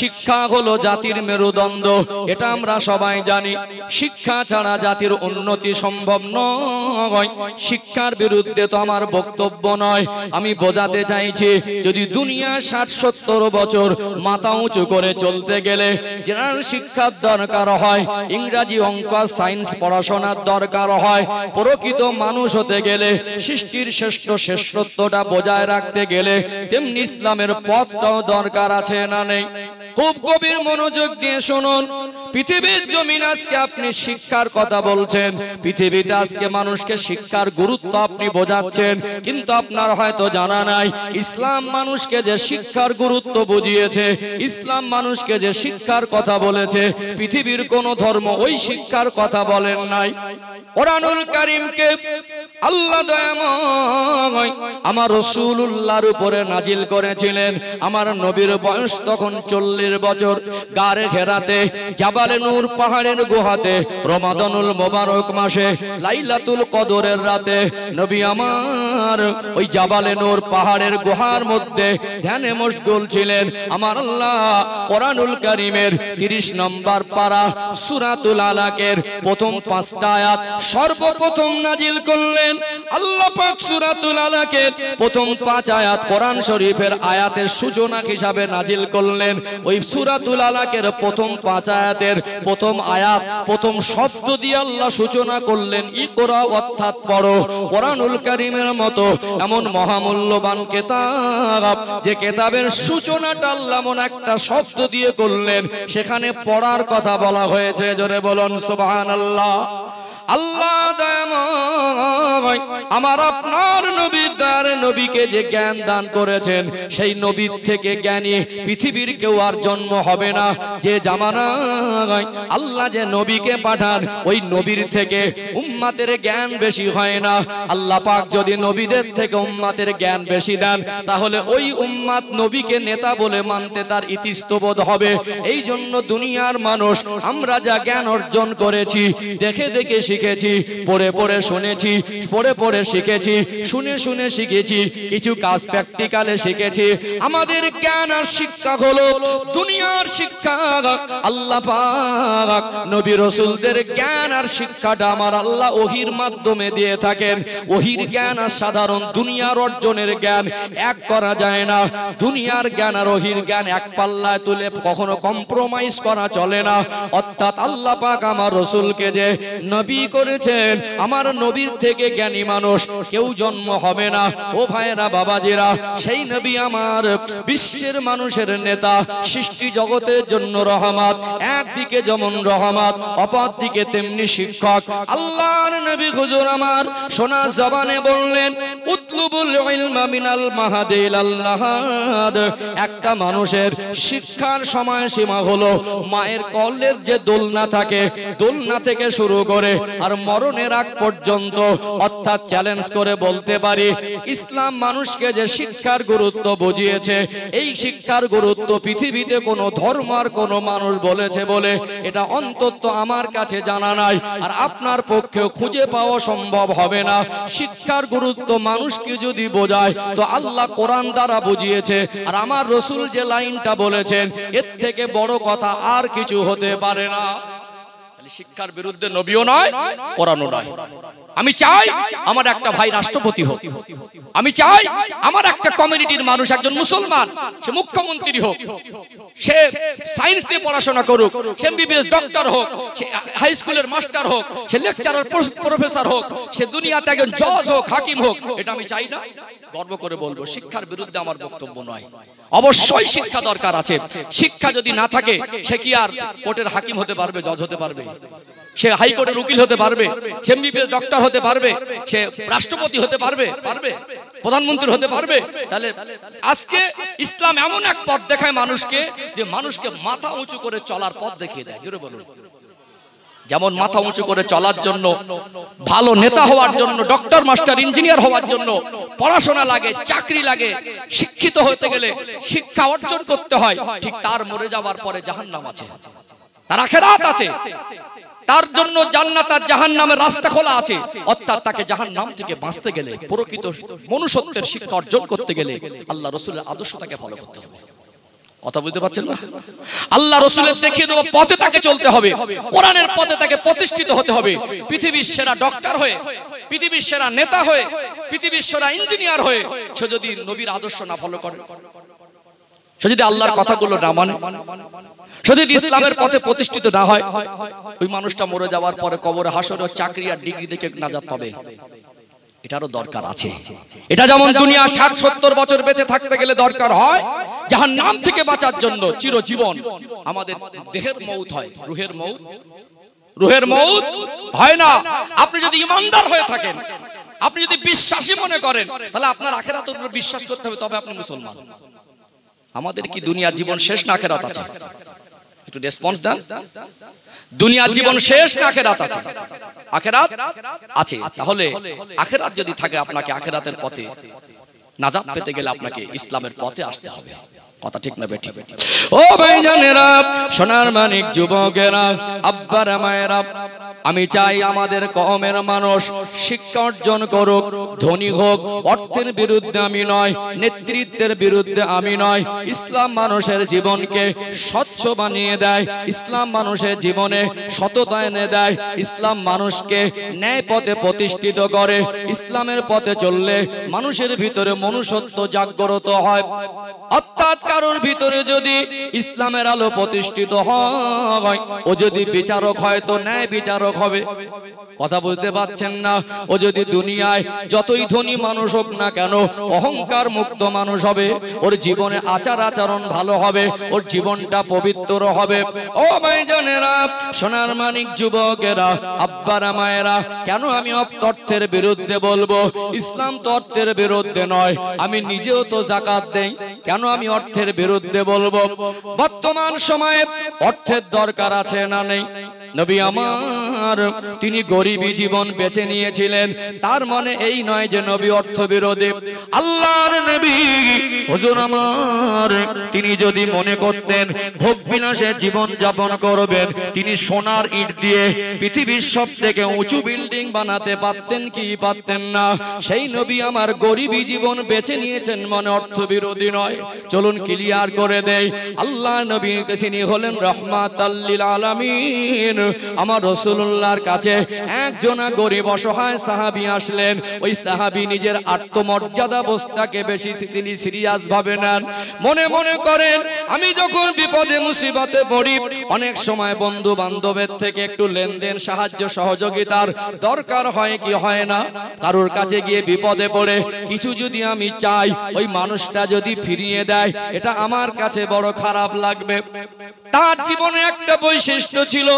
শিক্ষা হলো জাতির মেরুদণ্ড, এটা আমরা সবাই জানি। শিক্ষা ছাড়া জাতির উন্নতি সম্ভব নয়। শিক্ষার বিরুদ্ধে তো আমার বক্তব্য নয়, আমি বোঝাতে চাইছি যদি দুনিয়া ৬০-৭০ বছর মাথা উঁচু করে চলতে গেলে জেনারেল শিক্ষার দরকার হয়, ইংরাজি অঙ্ক সায়েন্স পড়াশোনার দরকার হয়, প্রকৃত মানুষ হতে গেলে সৃষ্টির শ্রেষ্ঠত্বটা বজায় রাখতে গেলে তেমনি ইসলামের পথটাও দরকার আছে না নেই? খুব গভীর মনোযোগ দিয়ে শুনুন। পৃথিবীর জমিন আজকে আপনি শিক্ষার কথা বলছেন, পৃথিবীতে আজকে মানুষকে শিক্ষার গুরুত্ব আপনি বোঝাচ্ছেন, কিন্তু আপনার হয়তো জানা নাই ইসলাম মানুষকে যে শিক্ষার গুরুত্ব বুঝিয়েছে, ইসলাম মানুষকে যে শিক্ষার কথা বলেছে, পৃথিবীর কোন ধর্ম ওই শিক্ষার কথা বলেন নাই। কোরআনুল কারীমকে আল্লাহ দয়াময় আমার রাসূলুল্লাহর উপরে নাজিল করেছিলেন। আমার নবীর বয়স তখন 40 বছর। গারে হেরাতে জাবালে নূর পাহাড়ের গুহাতে রমাদানুল মোবারক মাসে লাইলাতুল কদরের রাতে নবী আমার ওই জাবালে নূর পাহাড়ের গুহার মধ্যে ধ্যানে মশগুল ছিলেন। আমার আল্লাহ কোরআনুল কারীমের 30 নম্বর পারা সূরাতুল আলাকের প্রথম 5টা আয়াত সর্বপ্রথম নাজিল করলেন। আল্লাহ পাক সূরাতুল আলাকের প্রথম 5 আয়াত কোরআন শরীফের আয়াতের সূচনা হিসাবে নাজিল করলেন। ওই সূরাতুল আলাকের প্রথম 5 আয়াতের প্রথম আয়াত প্রথম শব্দ দিয়ে আল্লাহ সূচনা করলেন ইকরা, অর্থাৎ পড়ো। কোরআনুল কারীমের মতো এমন মহামূল্যবান কিতাব যে কিতাবের সূচনাটা আল্লাহ এমন একটা শব্দ দিয়ে করলেন, সেখানে পড়ার কথা বলা হয়েছে। জোরে বলুন সুবহানাল্লাহ। আল্লাহ দয়াময় আমার আপনার নবীকে যে জ্ঞান দান করেছেন, সেই নবীর থেকে জ্ঞানী পৃথিবীর কেউ আর জন্ম হবে না। যে জামানায় আল্লাহ যে নবীকে পাঠান, ওই নবীর থেকে উম্মাতের জ্ঞান বেশি হয় না। আল্লাহ পাক যদি নবীদের থেকে উম্মাতের জ্ঞান বেশি দেন, তাহলে ওই উম্মাত নবীকে নেতা বলে মানতে তার ইতস্তবোধ হবে। এই জন্য দুনিয়ার মানুষ আমরা যা জ্ঞান অর্জন করেছি, দেখে দেখে শিখেছি, পড়ে পড়ে শুনেছি, পড়ে পড়ে শিখেছি, শুনে শুনে শিখেছি, কিছু কাজ প্র্যাকটিক্যালে শিখেছি। আমাদের জ্ঞান আর শিক্ষা হলো দুনিয়ার শিক্ষা। আল্লাহ পাক নবী রাসূলদের জ্ঞান আর শিক্ষাটা আমার আল্লাহ ওহীর মাধ্যমে দিয়ে থাকেন। ওহীর জ্ঞান আর সাধারণ দুনিয়ার অর্জনের জ্ঞান এক করা যায় না। দুনিয়ার জ্ঞান আর ওহীর জ্ঞান এক পাল্লায় তুলে কখনো কম্প্রোমাইজ করা চলে না। অর্থাৎ আল্লাহ পাক আমার রাসূলকে যে নবী করেছেন, আমার নবীর থেকে জ্ঞানী মানুষ কেউ জন্ম হবে না। ও ভাইরা বাবাজিরা, সেই নবী আমার বিশ্বের মানুষের নেতা, সৃষ্টি জগতের জন্য রহমত। একদিকে যেমন রহমত, অপর দিকে তেমনি শিক্ষক। আল্লাহর নবী হুজুর আমার সোনা জবানে বললেন উতলুবুল ইলমা মিনাল মাহাদি ইলাল লাহাদ। একটা মানুষের শিক্ষার সময়সীমা হলো মায়ের কোলের যে দোলনা থাকে, দোলনা থেকে শুরু করে আর মরণের আগ পর্যন্ত। অর্থাৎ চ্যালেঞ্জ করে বলতে পারি, ইসলাম মানুষকে যে শিক্ষার গুরুত্ব বুঝিয়েছে, এই শিক্ষার গুরুত্ব পৃথিবীতে কোনো ধর্ম আর কোনো মানুষ বলেছে বলে এটা অন্তত আমার কাছে জানা নাই, আর আপনার পক্ষেও খুঁজে পাওয়া সম্ভব হবে না। শিক্ষার গুরুত্ব মানুষকে যদি বোঝায় তো আল্লাহ কোরআন দ্বারা বুঝিয়েছে, আর আমার রাসূল যে লাইনটা বলেছেন, এর থেকে বড় কথা আর কিছু হতে পারে না। শিক্ষার বিরুদ্ধে নবীও নয়, কোরআনও নয়। আমি চাই আমার একটা ভাই রাষ্ট্রপতি হোক, আমি চাই আমার একটা কমিউনিটির মানুষ একজন মুসলমান, সে মুখ্যমন্ত্রী হোক, সে সায়েন্স নিয়ে পড়াশোনা করুক, সে এমবিবিএস ডক্টর হোক, সে হাই স্কুলের মাস্টার হোক, সে লেকচারার প্রফেসর হোক, সে দুনিয়াতে একজন জজ হোক, হাকিম হোক। এটা আমি চাই না, গর্ব করে বলবো। শিক্ষার বিরুদ্ধে আমার বক্তব্য নয়। অবশ্যই শিক্ষা দরকার আছে। শিক্ষা যদি না থাকে, সে কি আর কোর্টের হাকিম হতে পারবে, জজ হতে পারবে? সে হাইকোর্টের উকিল হতে পারবে? সে এমবিবিএস ডক্টর হতে পারবে? সে রাষ্ট্রপতি হতে পারবে? প্রধানমন্ত্রী হতে পারবে? তাহলে আজকে ইসলাম এমন এক পথ দেখায় মানুষকে, যে মানুষকে মাথা উঁচু করে চলার পথ দেখিয়ে দেয়। জোরে বলুন। যেমন মাথা উঁচু করে চলার জন্য, ভালো নেতা হওয়ার জন্য, ডক্টর মাস্টার ইঞ্জিনিয়ার হওয়ার জন্য পড়াশোনা লাগে, চাকরি লাগে, শিক্ষিত হতে গেলে শিক্ষা অর্জন করতে হয়, ঠিক তার মরে যাওয়ার পরে জাহান্নাম আছে, তার আখিরাত আছে, তার জন্য জান্নাত আর জাহান্নামের রাস্তা খোলা আছে। অর্থাৎ তাকে জাহান্নাম থেকে বাঁচতে গেলে, প্রকৃত মনুষ্যত্বের শিক্ষা অর্জন করতে গেলে আল্লাহ রাসূলের আদর্শ তাকে ফলো করতে হবে। কথা বুঝতে পারছেন না? আল্লাহ রাসূলের দেখিয়ে দেওয়া পথে তাকে চলতে হবে, কোরআনের পথে তাকে প্রতিষ্ঠিত হতে হবে। পৃথিবীর সেরা ডক্টর হয়ে, পৃথিবীর সেরা নেতা হয়ে, পৃথিবীর সেরা ইঞ্জিনিয়ার হয়ে সে যদি নবীর আদর্শ না ফলো করে, সে যদি আল্লাহর কথাগুলো না মানে, সে যদি ইসলামের পথে প্রতিষ্ঠিত না হয়, ওই মানুষটা মরে যাওয়ার পরে কবরে হাসরে চাকরি আর ডিগ্রি দেখে নাজাত পাবে। এটারও দরকার আছে। এটা যেমন দুনিয়া 60-70 বছর বেঁচে থাকতে গেলে দরকার হয়, জাহান্নাম থেকে বাঁচার জন্য চিরজীবন আমাদের দেহের মউত হয়, রুহের মউত হয় না। আপনি যদি ইমানদার হয়ে থাকেন, আপনি যদি বিশ্বাসী মনে করেন, তাহলে আপনার আখিরাতের উপর বিশ্বাস করতে হবে, তবে আপনি মুসলমান। আমাদের কি দুনিয়ার জীবন শেষ না আখিরাত আছে? একটু রেসপন্স দেন। দুনিয়ার জীবন শেষ না আখিরাত আছে? আখিরাত আছে। তাহলে আখিরাত যদি থাকে, আপনাকে আখিরাতের পথে নাজাত পেতে গেলে আপনাকে ইসলামের পথে আসতে হবে। কথা ঠিক না বেঠিক? ও ভাইজানেরা, সোনার মানিক যুবকেরা, আব্বারা মায়েরা, আমি চাই আমাদের কওমের মানুষ শিক্ষা অর্জন করুক, ধনী হোক। অর্থের বিরুদ্ধে আমি নয়, নেতৃত্বের বিরুদ্ধে আমি নয়। ইসলাম মানুষের জীবনকে স্বচ্ছ বানিয়ে দেয়, ইসলাম মানুষের জীবনে সততা এনে দেয়, ইসলাম মানুষকে ন্যায় পথে প্রতিষ্ঠিত করে। ইসলামের পথে চললে মানুষের ভিতরে মনুষ্যত্ব জাগ্রত হয়। অর্থাৎ কারোর ভিতরে যদি ইসলামের আলো প্রতিষ্ঠিত হয়, ও যদি বিচারক হয় তো ন্যায় বিচারক হবে। কথা বুঝতে পারছেন না? ও যদি দুনিয়ায় যতই ধনী মানুষ হোক না কেন, অহংকার মুক্ত মানুষ হবে, ওর জীবনে আচার আচরণ ভালো হবে, ওর জীবনটা পবিত্র হবে। ও ভাইজানেরা, সোনার মানিক যুবকেরা, আব্বারা মায়েরা, কেন আমি অর্থের বিরুদ্ধে বলবো? ইসলাম তো অর্থের বিরুদ্ধে নয়, আমি নিজেও তো যাকাত দেই, কেন আমি অর্থের বিরুদ্ধে বলবো? বর্তমান সময়ে অর্থের দরকার আছে না নেই? নবী আমার তিনি গরিবী জীবন বেছে নিয়েছিলেন, তার মানে এই নয় যে নবী অর্থ বিরোধী। আল্লাহর নবী হুজুর আমার তিনি যদি মনে করতেন ভোগ বিলাসে জীবন যাপন করবেন, তিনি সোনার ইট দিয়ে পৃথিবীর সবথেকে উঁচু বিল্ডিং বানাতে পারতেন কি পারতেন না? সেই নবী আমার গরিবী জীবন বেছে নিয়েছেন, মানে অর্থ বিরোধী নয়। চলুন ক্লিয়ার করে দেই, আল্লাহ নবী তিনি হলেন রাহমাতাল লিল আলামিন। আমার রাসূলুল্লাহর কাছে একজনা গরিব অসহায় সাহাবী আসলেন। ওই সাহাবী নিজের আত্মমর্যাদা বোধটাকে বেশি তিনি সিরিয়াস ভাবে নেন। মনে মনে করেন, আমি যখন বিপদে মুসিবতে পড়ি, অনেক সময় বন্ধু বান্ধবের থেকে একটু লেনদেন সাহায্য সহযোগিতার দরকার হয় কি হয় না? কারোর কাছে গিয়ে বিপদে পড়ে কিছু যদি আমি চাই, ওই মানুষটা যদি ফিরিয়ে দেয়, এটা আমার কাছে বড় খারাপ লাগবে। তার জীবনে একটা বৈশিষ্ট্য ছিল,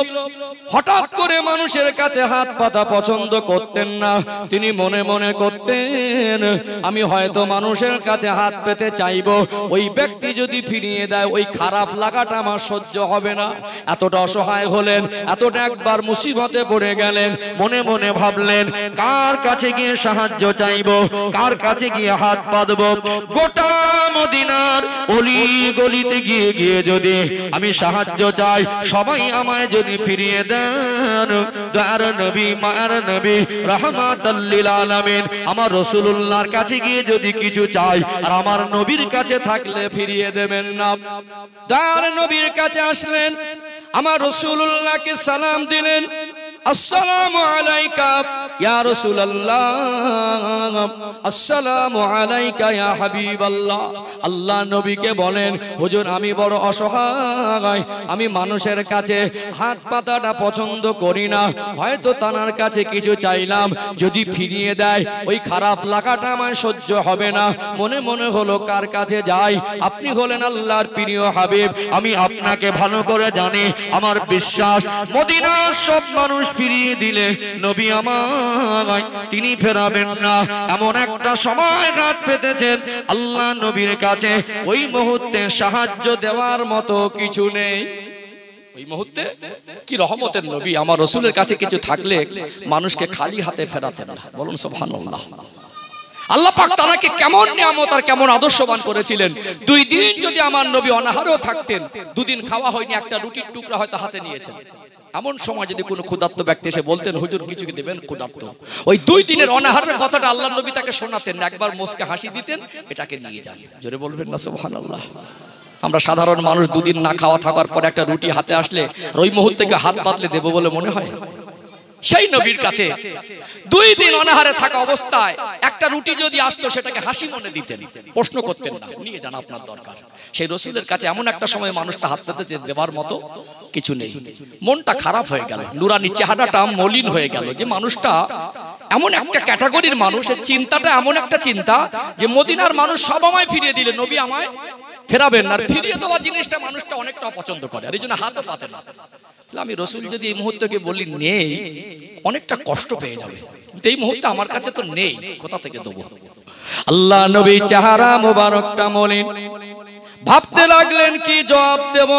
হঠাৎ করে মানুষের কাছে হাত পাতা পছন্দ করতেন না। তিনি মনে মনে করতেন, আমি হয়তো মানুষের কাছে হাত পেতে চাইবো, ওই ব্যক্তি যদি ফিরিয়ে দেয়, ওই খারাপ লাগাটা আমার সহ্য হবে না। এতটা অসহায় হলেন, এতটা একবার মুসিবতে পড়ে গেলেন, মনে মনে ভাবলেন কার কাছে গিয়ে সাহায্য চাইবো, কার কাছে গিয়ে হাত পাতবো। গোটা মদিনার অলি গলিতে গিয়ে গিয়ে যদি আমি সাহায্য চাই, সবাই আমায় যদি ফিরিয়ে দেন, দয়ার নবী মায়ার নবী রাহমাতাল লিল আলামিন আমার রাসূলুল্লাহর কাছে গিয়ে যদি কিছু চাই, আর আমার নবীর কাছে থাকলে ফিরিয়ে দেবেন না। দয়ার নবীর কাছে আসলেন, আমার রাসূলুল্লাহকে সালাম দিলেন, আসসালামু আলাইকা ইয়া রাসূলুল্লাহ, আসসালামু আলাইকা ইয়া হাবিবাল্লাহ। আল্লাহ নবীকে বলেন, হুজুর আমি বড় অসহায়, আমি মানুষের কাছে হাত পাতাটা পছন্দ করি না, হয়তো তার কাছে কিছু চাইলাম, যদি ফিরিয়ে দেয় ওই খারাপ লাগাটা আমার সহ্য হবে না। মনে মনে হলো কার কাছে যাই? আপনি হলেন আল্লাহর প্রিয় হাবিব, আমি আপনাকে ভালো করে জানি, আমার বিশ্বাস মদিনার সব মানুষ ফিরিয়ে দিলে নবী আমার তিনি ফেরাবেন না। এমন একটা সময় হাত পেতেছেন আল্লাহ নবীর কাছে, ওই মুহূর্তে সাহায্য দেওয়ার মতো কিছু নেই। ওই মুহূর্তে কি রহমতের নবী, আমার রাসূলের কাছে কিছু থাকলে মানুষকে খালি হাতে ফেরাতেন না। বলুন সুবহানাল্লাহ। আল্লাহ পাক তাকে কেমন নিয়ামত আর কেমন আদর্শবান করেছিলেন। 2 দিন যদি আমার নবী অনাহারও থাকতেন, 2 দিন খাওয়া হয়নি, একটা রুটির টুকরা হয়তো হাতে নিয়েছেন, এমন সময় যদি কোনো ক্ষুধার্ত ব্যক্তি এসে বলতেন, হুজুর কিছু দেবেন ক্ষুধার্ত, ওই 2 দিনের অনাহারের কথাটা আল্লাহ নবী তাকে শোনাতেন না, একবার মুস্কে হাসি দিতেন, এটাকে নিয়ে যান। জোরে বলবেন না সুবহানাল্লাহ। আমরা সাধারণ মানুষ দুদিন না খাওয়া থাকার পর একটা রুটি হাতে আসলে ওই মুহূর্তে হাত বাঁধলে দেবো বলে মনে হয়? সেই নবীর কাছে 2 দিন অনাহারে থাকা অবস্থায় একটা রুটি যদি আসতো সেটাকে হাসি মনে দিতেন, প্রশ্ন করতেন না, নিয়ে যান আপনার দরকার। সেই রসুলের কাছে এমন একটা সময় মানুষটা হাত পেতেছে দেবার মতো কিছু নেই। মনটা খারাপ হয়ে গেল, নুরানি চেহারাটা মলিন হয়ে গেল, যে মানুষটা এমন একটা ক্যাটাগরির মানুষের চিন্তাটা এমন একটা চিন্তা যে মদিনার মানুষ সব আমায় ফিরিয়ে দিলে নবী আমায় ফেরাবেন না। আর ফিরিয়ে দেওয়া জিনিসটা মানুষটা অনেকটা অপছন্দ করে, আর এই জন্য হাতও পাতে না। আমি রসুল যদি এই মুহূর্তে বলি নেই, অনেকটা কষ্ট পেয়ে যাবে, কিন্তু এই মুহূর্তে আমার কাছে তো নেই, কোথা থেকে দেবো? আল্লাহ নবী চেহারা মোবারকটা মলিন, ভাবতে লাগলেন কি জবাব দেব।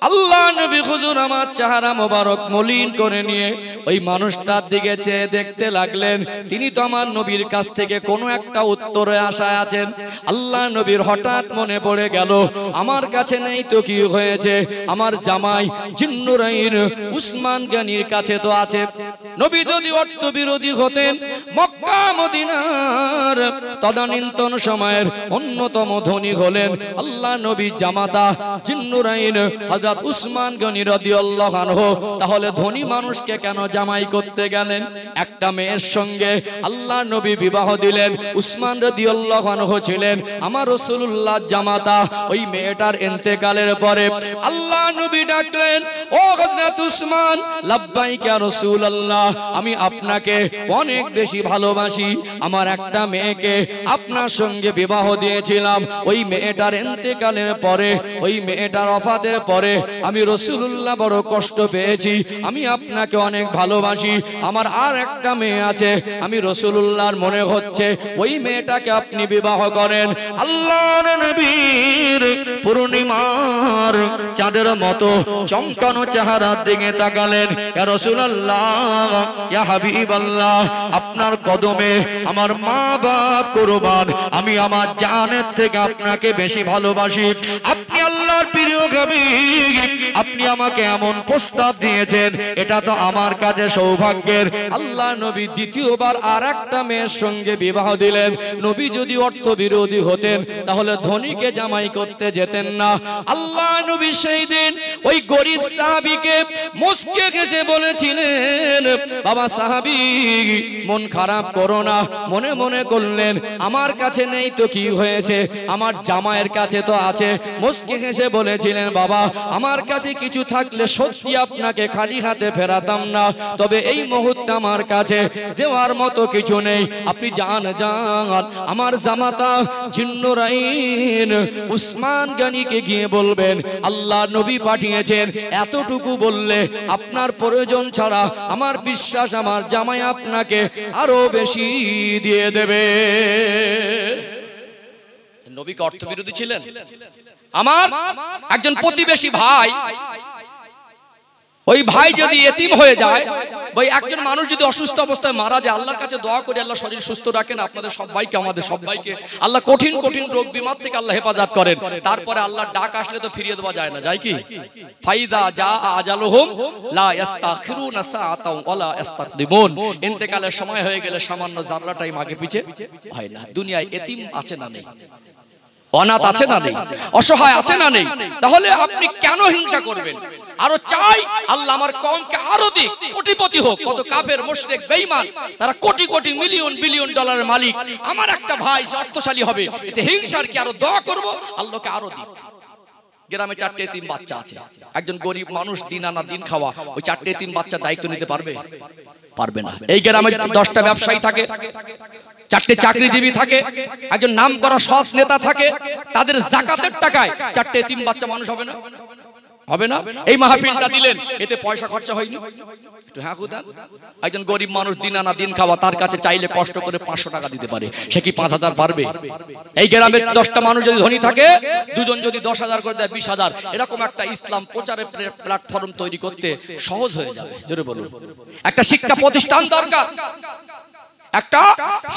আল্লাহ নবী হুজুর আমার চেহারা মোবারক মলিন করে নিয়ে ওই মানুষটার দিকে চেয়ে দেখতে লাগলেন। তিনি তো আমার নবীর কাছ থেকে কোনো একটা উত্তরে আশায় আছেন। আল্লাহ নবীর হঠাৎ মনে পড়ে গেল, আমার কাছে নেই তো কি হয়েছে, আমার জামাই জিন্নুরাইন উসমান গনির কাছে তো আছে। নবী যদি অর্থ বিরোধী হতেন, মক্কা মদিনার তদানীন্তন সময়ের অন্যতম ধনী হলেন আল্লাহ নবী জামাতা জিন্নুরাইন হযরত উসমান গনি রাদিয়াল্লাহু আনহু। তাহলে ধনী মানুষকে কেন জামাই করতে গেলেন? একটা মেয়ের সঙ্গে আল্লাহ নবী বিবাহ দিলেন। উসমান রাদিয়াল্লাহু আনহু ছিলেন আমার রাসূলুল্লাহ জামাতা। ওই মেয়েটার ইন্তেকালের পরে আল্লাহ নবী ডাকলেন, ও হযরত উসমান, লাব্বাইক ইয়া রাসূলুল্লাহ, আমি আপনাকে অনেক বেশি ভালোবাসি। আমার একটা মেয়েকে আপনার সঙ্গে বিবাহ দিয়েছিলাম, ওই মেয়েটার ইন্তেকালের পরে, ওই মেয়েটার ওফাতের পরে আমি রাসূলুল্লাহ বড় কষ্ট পেয়েছি। আমি আপনাকে অনেক ভালোবাসি, আমার আর একটা মেয়ে আছে, আমি রাসূলুল্লাহর মনে হচ্ছে ওই মেয়েটাকে আপনি বিবাহ করেন। আল্লাহর নবীর পূর্ণিমার চাঁদের মতো চমকানো চেহারার দিকে তাকালেন, ইয়া রাসূলুল্লাহ, ইয়া হাবিবাল্লাহ, আপনার কদমে আমার মা বাপ কুরবান, আমি আমার জানের থেকে আপনাকে বেশি ভালোবাসি। আপনি আল্লাহর প্রিয় হাবিব, আপনি আমাকে এমন প্রস্তাব দিয়েছেন, এটা তো আমার কাছে সৌভাগ্যের। আল্লাহ নবী দ্বিতীয়বার আর একটা মেয়ের সঙ্গে বিবাহ দিলেন। নবী যদি অর্থ বিরোধী হতেন তাহলে ধনীকে জামাই করতে যেতেন না। আল্লাহ নবী সেই দিন ওই গরিব সাহাবীকে মুস্কে হেসে বলেছিলেন, বাবা সাহাবী, মন খারাপ করো না। মনে মনে করলেন, আমার কাছে নেই তো কি হয়েছে, আমার জামাইয়ের কাছে তো আছে। মুস্কে হেসে বলেছিলেন, বাবা, আমার কাছে কিছু থাকলে সত্যি আপনাকে খালি হাতে ফেরাতাম না, তবে এই মুহূর্তে আমার কাছে দেওয়ার মতো কিছু নেই। আপনি যান যান, আমার জামাতা জিন্নুরাইন উসমান গনিকে গিয়ে বলবেন আল্লাহ নবী পাঠিয়েছেন। এতটুকু বললে আপনার প্রয়োজন ছাড়া আমার বিশ্বাস আমার জামাই আপনাকে আরো বেশি দিয়ে দেবে। নবী কি অর্থবিরোধী ছিলেন? আমার একজন প্রতিবেশী ভাই, ওই ভাই যদি এতিম হয়ে যায়, ওই একজন মানুষ যদি অসুস্থ অবস্থায় মারা যায়, আল্লাহর কাছে দোয়া করে আল্লাহ শরীর সুস্থ রাখেন আপনাদের সবাইকে, আমাদের সবাইকে আল্লাহ কঠিন কঠিন রোগ বিমার থেকে আল্লাহ হেফাজত করেন। তারপরে আল্লাহর ডাক আসলে তো ফিরিয়ে দেওয়া যায় না, যায় কি? ফাইদা জা আজালুহুম লা ইস্তাখিরুনা সাআতাও ওয়ালা ইস্তাকদিমুন। ইন্তেকালের সময় হয়ে গেলে সামান্য জাররা টাইম আগে পিছে হয় না। দুনিয়ায় এতিম আছে না নেই, অনাথ আছে না নেই, অসহায় আছে না নেই, তাহলে আপনি কেন হিংসা করবেন? আরো চাই আল্লাহ আমার কওমকে আরো দিক, কোটিপতি হোক। কত কাফের মুশরিক বেঈমান তারা কোটি কোটি মিলিয়ন বিলিয়ন ডলারের মালিক, আমার একটা ভাই অর্থশালী হবে, এতে হিংসার কি? আরো দোয়া করব আল্লাহকে আরো দিক। গ্রামে 4টে এতিম বাচ্চা আছে, একজন গরিব মানুষ দিন আনা দিন খাওয়া, ওই 4টে এতিম বাচ্চা দায়িত্ব নিতে পারবে? পারবে না। এই গ্রামে 10টা ব্যবসায়ী থাকে, 4টে চাকরিজীবী থাকে, একজন নামকরা সৎ নেতা থাকে, তাদের যাকাতের টাকায় 4টে এতিম বাচ্চা মানুষ হবে না? হবে না? এই মাহফিলটা দিলেন, এতে পয়সা খরচা হয়নি? একটু হ্যাঁ খুদা। একজন গরিব মানুষ দিন আনা দিন খাওয়া, তার কাছে চাইলে কষ্ট করে 500 টাকা দিতে পারে, সে কি 5000 পারবে? এই গ্রামের 10টা মানুষ যদি ধনী থাকে, দুজন যদি 10,000 করে দেয় 20,000, এরকম একটা ইসলাম প্রচারের প্ল্যাটফর্ম তৈরি করতে সহজ হয়ে যাবে। জোরে বলুন। একটা শিক্ষা প্রতিষ্ঠান দরকার, একটা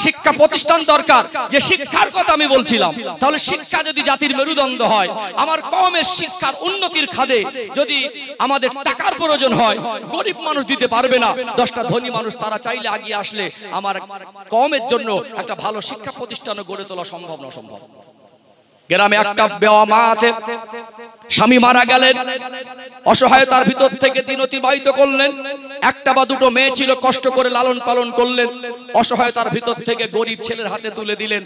শিক্ষা প্রতিষ্ঠান দরকার, যে শিক্ষার কথা আমি বলছিলাম। তাহলে শিক্ষা যদি জাতির মেরুদণ্ড হয়, আমার কওমের শিক্ষার উন্নতির খাদে যদি আমাদের টাকার প্রয়োজন হয়, গরিব মানুষ দিতে পারবে না, 10টা ধনী মানুষ তারা চাইলে এগিয়ে আসলে আমার কওমের জন্য একটা ভালো শিক্ষা প্রতিষ্ঠান গড়ে তোলা সম্ভব না? সম্ভব। গ্রামে একটা বেওয়া মা আছে, স্বামী মারা গেলেন, অসহায়তার ভিতর থেকে দিন অতিবাহিত করলেন। একটা বা দুটো মেয়ে ছিল, কষ্ট করে লালন পালন করলেন, অসহায়তার ভিতর থেকে গরিব ছেলের হাতে তুলে দিলেন।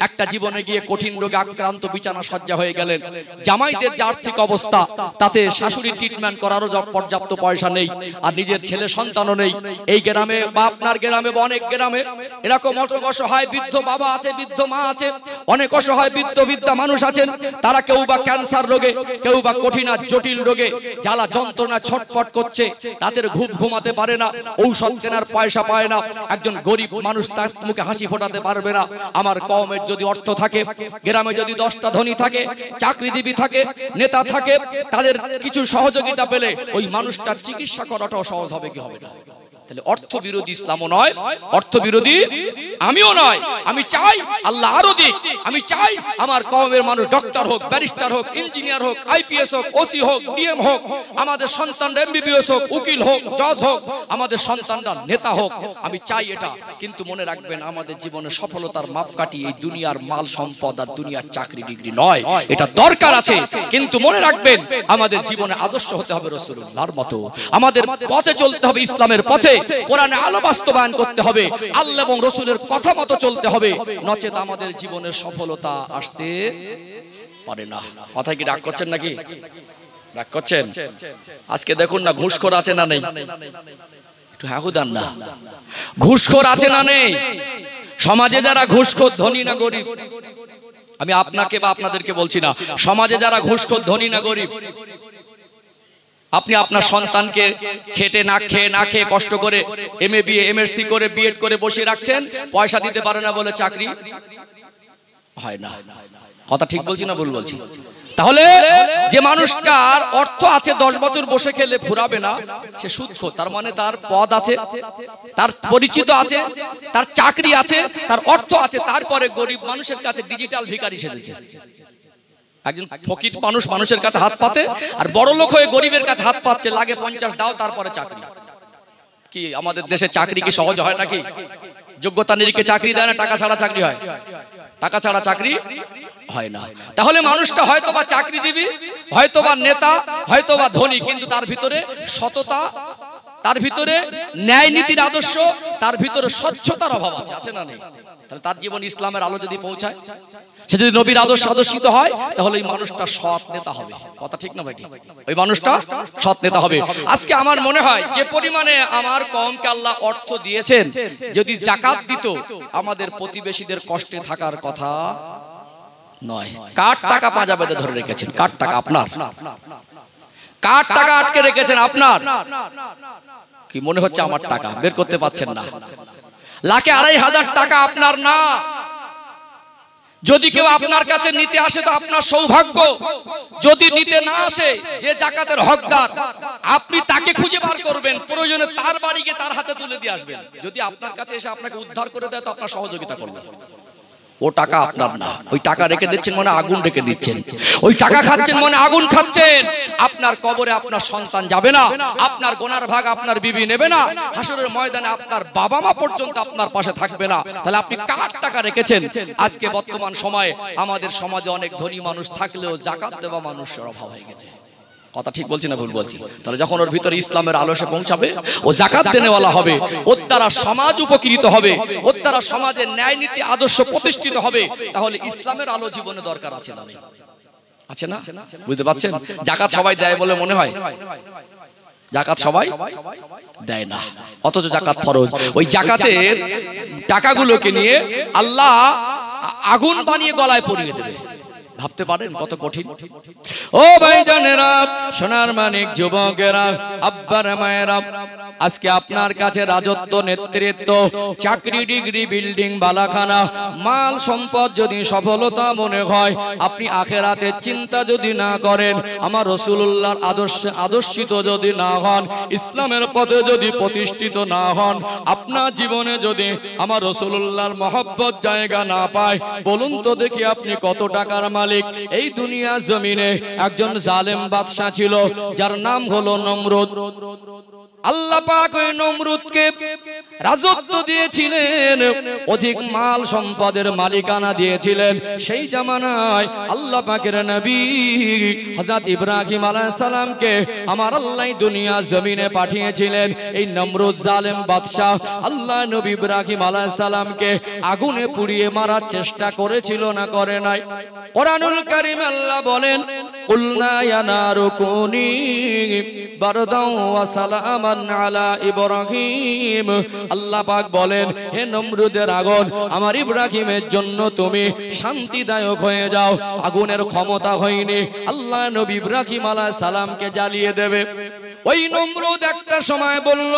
একটা জীবনে গিয়ে কঠিন রোগে আক্রান্ত, বিছানা সজ্জা হয়ে গেলেন। জামাইদের যে আর্থিক অবস্থা, তাতে শাশুড়ি ট্রিটমেন্ট করারও পর্যাপ্ত পয়সা নেই, আর নিজের ছেলে সন্তানও নেই। এই গ্রামে বা আপনার গ্রামে বা অনেক গ্রামে এরকম অসহায় বৃদ্ধ বাবা আছে, বৃদ্ধ মা আছে, অনেক অসহায় বৃদ্ধা মানুষ আছেন। তারা কেউ বা ক্যান্সার রোগে, কেউ বা কঠিন আর জটিল রোগে জ্বালা যন্ত্রণা ছটফট করছে, রাতের ঘুমাতে পারে না, ঔষধ কেনার পয়সা পায় না। একজন গরিব মানুষ তার মুখে হাসি ফোটাতে পারবে না। আমার কওমের যদি অর্থ থাকে, গ্রামে যদি 10টা ধনী থাকে, চাকরিজীবী থাকে, নেতা থাকে, তাদের কিছু সহযোগিতা পেলে ওই মানুষটার চিকিৎসা করাটাও সহজ হবে কি হবে না? তাহলে অর্থ বিরোধী ইসলামও নয়, অর্থ বিরোধী আমিও নয়। আমি চাই আল্লাহ আরো দিক। আমি চাই আমার কওমের মানুষ ডক্টর হোক, ব্যারিস্টার হোক, ইঞ্জিনিয়ার হোক, আইপিএস হোক, ওসি হোক, ডিএম হোক, আমাদের সন্তানরা এমবিবিএস হোক, উকিল হোক, জজ হোক, আমাদের সন্তানরা নেতা হোক। আমি চাই এটা। কিন্তু মনে রাখবেন, আমাদের জীবনে সফলতার মাপকাঠি এই দুনিয়ার মাল সম্পদ আর দুনিয়ার চাকরি ডিগ্রি নয়। এটা দরকার আছে, কিন্তু মনে রাখবেন আমাদের জীবনে আদর্শ হতে হবে রাসূলুল্লাহর মতো। আমাদের পথে চলতে হবে, ইসলামের পথে, কোরআনে আলো বাস্তবায়ন করতে হবে, আল্লাহ এবং রাসূলের কথা মতো চলতে হবে, নচেত আমাদের জীবনের সফলতা আসতে পারে না। কথা কি রাগ করছেন নাকি? রাগ করছেন? আজকে দেখুন না, ঘুষখোর আছে না নেই? একটু হ্যাঁ দেন না। ঘুষখোর আছে না নেই? সমাজে যারা ঘুষখোর, ধনী না গরিব? আমি আপনাকে বা আপনাদেরকে বলছি না, সমাজে যারা ঘুষখোর, ধনী না গরিব? আপনি আপনার সন্তানকে খেটে না খেয়ে কষ্ট করে এমএ বিএ এমএসসি করে বিএড করে বসিয়ে রাখছেন, পয়সা দিতে পারে না বলে চাকরি হয় না। কথা ঠিক বলছি না ভুল বলছি? তাহলে যে মানুষটার অর্থ আছে, 10 বছর বসে খেলে ফুরাবে না, সে সুদখোর। তার মানে তার পদ আছে, তার পরিচিত আছে, তার চাকরি আছে, তার অর্থ আছে, তারপরে গরিব মানুষের কাছে ডিজিটাল ভিখারি সেজেছে। একজন ফকির মানুষ মানুষের কাছে হাত পাতে, আর বড় লোক হয়ে গরিবের কাছে হাত পাচ্ছে, লাগে 50 দাও তারপরে চাকরি। কি আমাদের দেশে চাকরি কি সহজ হয় নাকি? যোগ্যতা নিরিখে চাকরি দেয় না, টাকা ছাড়া চাকরি হয়? টাকা ছাড়া চাকরি হয় না। তাহলে মানুষটা হয়তো বা চাকরিজীবী, হয়তো বা নেতা, হয়তো বা ধনী, কিন্তু তার ভিতরে সততা, তার ভিতরে ন্যায় নীতির আদর্শ, তার ভিতরে স্বচ্ছতার অভাব আছে, আছে না নেই? তাহলে তার জীবন ইসলামের আলো যদি পৌঁছায়, সে যদি নবীর আদর্শ আদর্শিত হয়, তাহলে এই মানুষটা সৎ নেতা হবে। কথা ঠিক না ভাই? ওই মানুষটা সৎ নেতা হবে। আজকে আমার মনে হয় যে পরিমাণে আমার কওমকে আল্লাহ অর্থ দিয়েছেন, যদি যাকাত দিত, আমাদের প্রতিবেশীদের কষ্টে থাকার কথা নয়। কার টাকা পাঁজা বেঁধে ধরে রেখেছেন? কার টাকা? আপনার। কার টাকা আটকে রেখেছেন? আপনার। কি মনে হচ্ছে আমার টাকা? বের করতে পারছেন না। লাখে 2,500 টাকা আপনার না। যদি কেউ আপনার কাছে নিতে আসে তো আপনার সৌভাগ্য, যদি নিতে না আসে, যে যাকাতের হকদার, আপনি তাকে খুঁজে বার করবেন, প্রয়োজনে তার বাড়ি গিয়ে তার হাতে তুলে দিয়ে আসবেন। যদি আপনার কাছে এসে আপনাকে উদ্ধার করে দেয় তো আপনার সহযোগিতা করবেন। ও টাকা আপনার না। ওই টাকা রেখে দিচ্ছেন মানে আগুন রেখে দিচ্ছেন, ওই টাকা খাচ্ছেন মানে আগুন খাচ্ছেন। আপনার কবরে আপনার সন্তান যাবে না, আপনার গোনার ভাগ আপনার বিবি নেবে না, হাসরের ময়দানে আপনার বাবা মা পর্যন্ত আপনার পাশে থাকবে না। তাহলে আপনি কার টাকা রেখেছেন? আজকে বর্তমান সময়ে আমাদের সমাজে অনেক ধনী মানুষ থাকলেও যাকাত দেওয়া মানুষের অভাব হয়ে গেছে। কথা ঠিক বলছি না ভুল বলছি? তাহলে যখন ওর ভিতরে ইসলামের আলো এসে পৌঁছাবে, ও যাকাত দেনেওয়ালা হবে, ওর দ্বারা সমাজ উপকৃত হবে, ওর দ্বারা সমাজের ন্যায় নীতি আদর্শ প্রতিষ্ঠিত হবে, তাহলে ইসলামের আলো জীবনে দরকার আছে না? আছে না? বুঝতে পারছেন? যাকাত সবাই দেয় বলে মনে হয়? যাকাত সবাই দেয় না, অথচ যাকাত ফরজ। ওই যাকাতের টাকাগুলোকে নিয়ে আল্লাহ আগুন বানিয়ে গলায় পরিয়ে দেবে। ভাবতে পারেন কত কঠিন? ও ভাইজানেরা, সোনার মানিক যুবকেরা, আব্বার মায়েরা, আজকে আপনার কাছে রাজত্ব, নেতৃত্ব, চাকরি, ডিগ্রি, বিল্ডিং, বালাখানা, মাল সম্পদ যদি সফলতা মনে হয়, আপনি আখিরাতের চিন্তা যদি না করেন, আমার রাসূলুল্লাহর আদর্শে আদর্শিত যদি না হন, ইসলামের পথে যদি প্রতিষ্ঠিত না হন, আপনার জীবনে যদি আমার রাসূলুল্লাহর মহব্বত জায়গা না পায়, বলুন তো দেখি আপনি কত টাকার মালিক? মালিক। এই দুনিয়া জমিনে একজন জালেম বাদশা ছিল, যার নাম হলো নমরুদ। আল্লাহ পাক ওই নমরুদকে রাজত্ব দিয়েছিলেন, অধিক মাল সম্পদের মালিকানা দিয়েছিলেন। সেই জামানায় আল্লাহ পাকের নবী হযরত ইব্রাহিম আলাইহিস সালামকে আমার আল্লাহ দুনিয়া জমিনে পাঠিয়েছিলেন। এই নমরুদ জালেম বাদশা আল্লাহ নবী ইব্রাহিম আলাইহিস সালামকে আগুনে পুড়িয়ে মারার চেষ্টা করেছিল না করে নাই? কোরআনুল কারীম আল্লাহ বলেন, কুলনা ইয়া নারু কুনি বারদাও ওয়া সালামান আলা ইব্রাহিম। আল্লাহ পাক বলেন, হে নমরুদের আগুন, আমার ইব্রাহিমের জন্য তুমি শান্তিদায়ক হয়ে যাও। আগুনের ক্ষমতা হয়নি আল্লাহ নবী ইব্রাহিম আলাইহিস সালামকে জ্বালিয়ে দেবে। ওই নমরুদ একটা সময় বলল,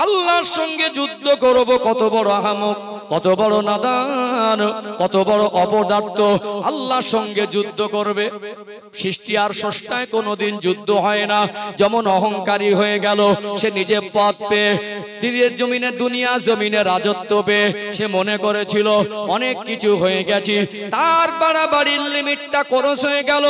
আল্লাহর সঙ্গে যুদ্ধ করব। কত বড় আহামক, কত বড় নাদান, কত বড় অপদার্থ আল্লাহর সঙ্গে যুদ্ধ করবে। সৃষ্টি আর স্রষ্টায় কোনোদিন যুদ্ধ হয় না। যেমন অহংকারী হয়ে গেল, সে নিজে পদ পেয়ে তীরের জমিনে দুনিয়া জমিনে রাজত্ব পেয়ে সে মনে করেছিল অনেক কিছু হয়ে গেছে। তার বাড়াবাড়ির লিমিটটা ক্রস হয়ে গেল,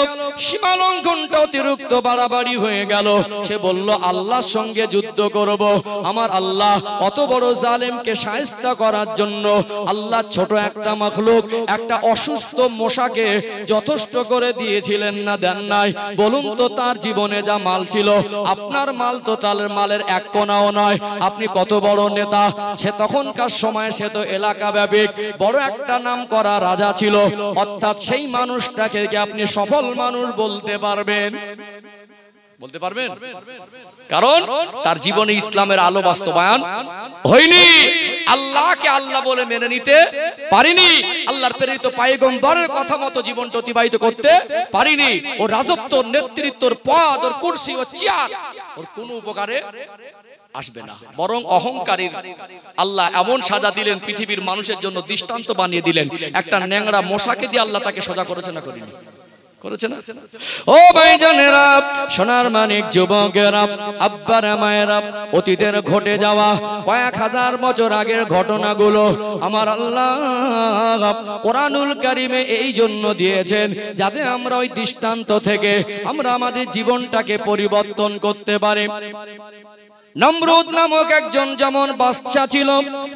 সীমা লঙ্ঘনটা অতিরিক্ত বাড়াবাড়ি হয়ে গেল। সে বলল, আল্লাহর সঙ্গে যুদ্ধ করব। আমার আল্লাহ অত বড় জালেমকে শায়েস্তা করার জন্য আল্লাহ ছোট একটা মাখলুক, একটা অসুস্থ মশাকে যথেষ্ট করে দিয়েছিলেন না দেন নাই? বলুন তো, তার জীবনে যা মাল ছিল, আপনার মাল তো তার মালের এক কোনাও নয়। আপনি কত বড় নেতা, সে তখনকার সময় সে তো এলাকা ব্যাপক বড় একটা নাম করা রাজা ছিল। অর্থাৎ সেই মানুষটাকে কি আপনি সফল মানুষ বলতে পারবেন? বলতে পারবেন? কারণ তার জীবনে ইসলামের আলো বাস্তবায়ন হয়নি। আল্লাহকে আল্লাহ বলে মেনে নিতে পারিনি। আল্লাহর প্রেরিত পয়গম্বরের কথা মতো জীবনটা অতিবাহিত করতে পারিনি। ও রাজত্ব, নেতৃত্বর পদ, ওর কুরসি, ও চেয়ার ওর কোনো উপকারে আসবে না। বরং অহংকারীর আল্লাহ এমন সাজা দিলেন, পৃথিবীর মানুষের জন্য দৃষ্টান্ত বানিয়ে দিলেন। একটা ন্যাংরা মশাকে দিয়ে আল্লাহ তাকে সোজা করেছে না করেনি? করেছে না? ও ভাইজানেরা, সোনার মানিক যুবকেরা, আব্বারা মায়েরা, অতীতের ঘটে যাওয়া কয়েক হাজার বছর আগের ঘটনাগুলো আমার আল্লাহ কোরআনুল কারীমে এই জন্য দিয়েছেন যাতে আমরা ওই দৃষ্টান্ত থেকে আমরা আমাদের জীবনটাকে পরিবর্তন করতে পারি। নমরুদ নামক একজন যেমন বাদশা ছিল,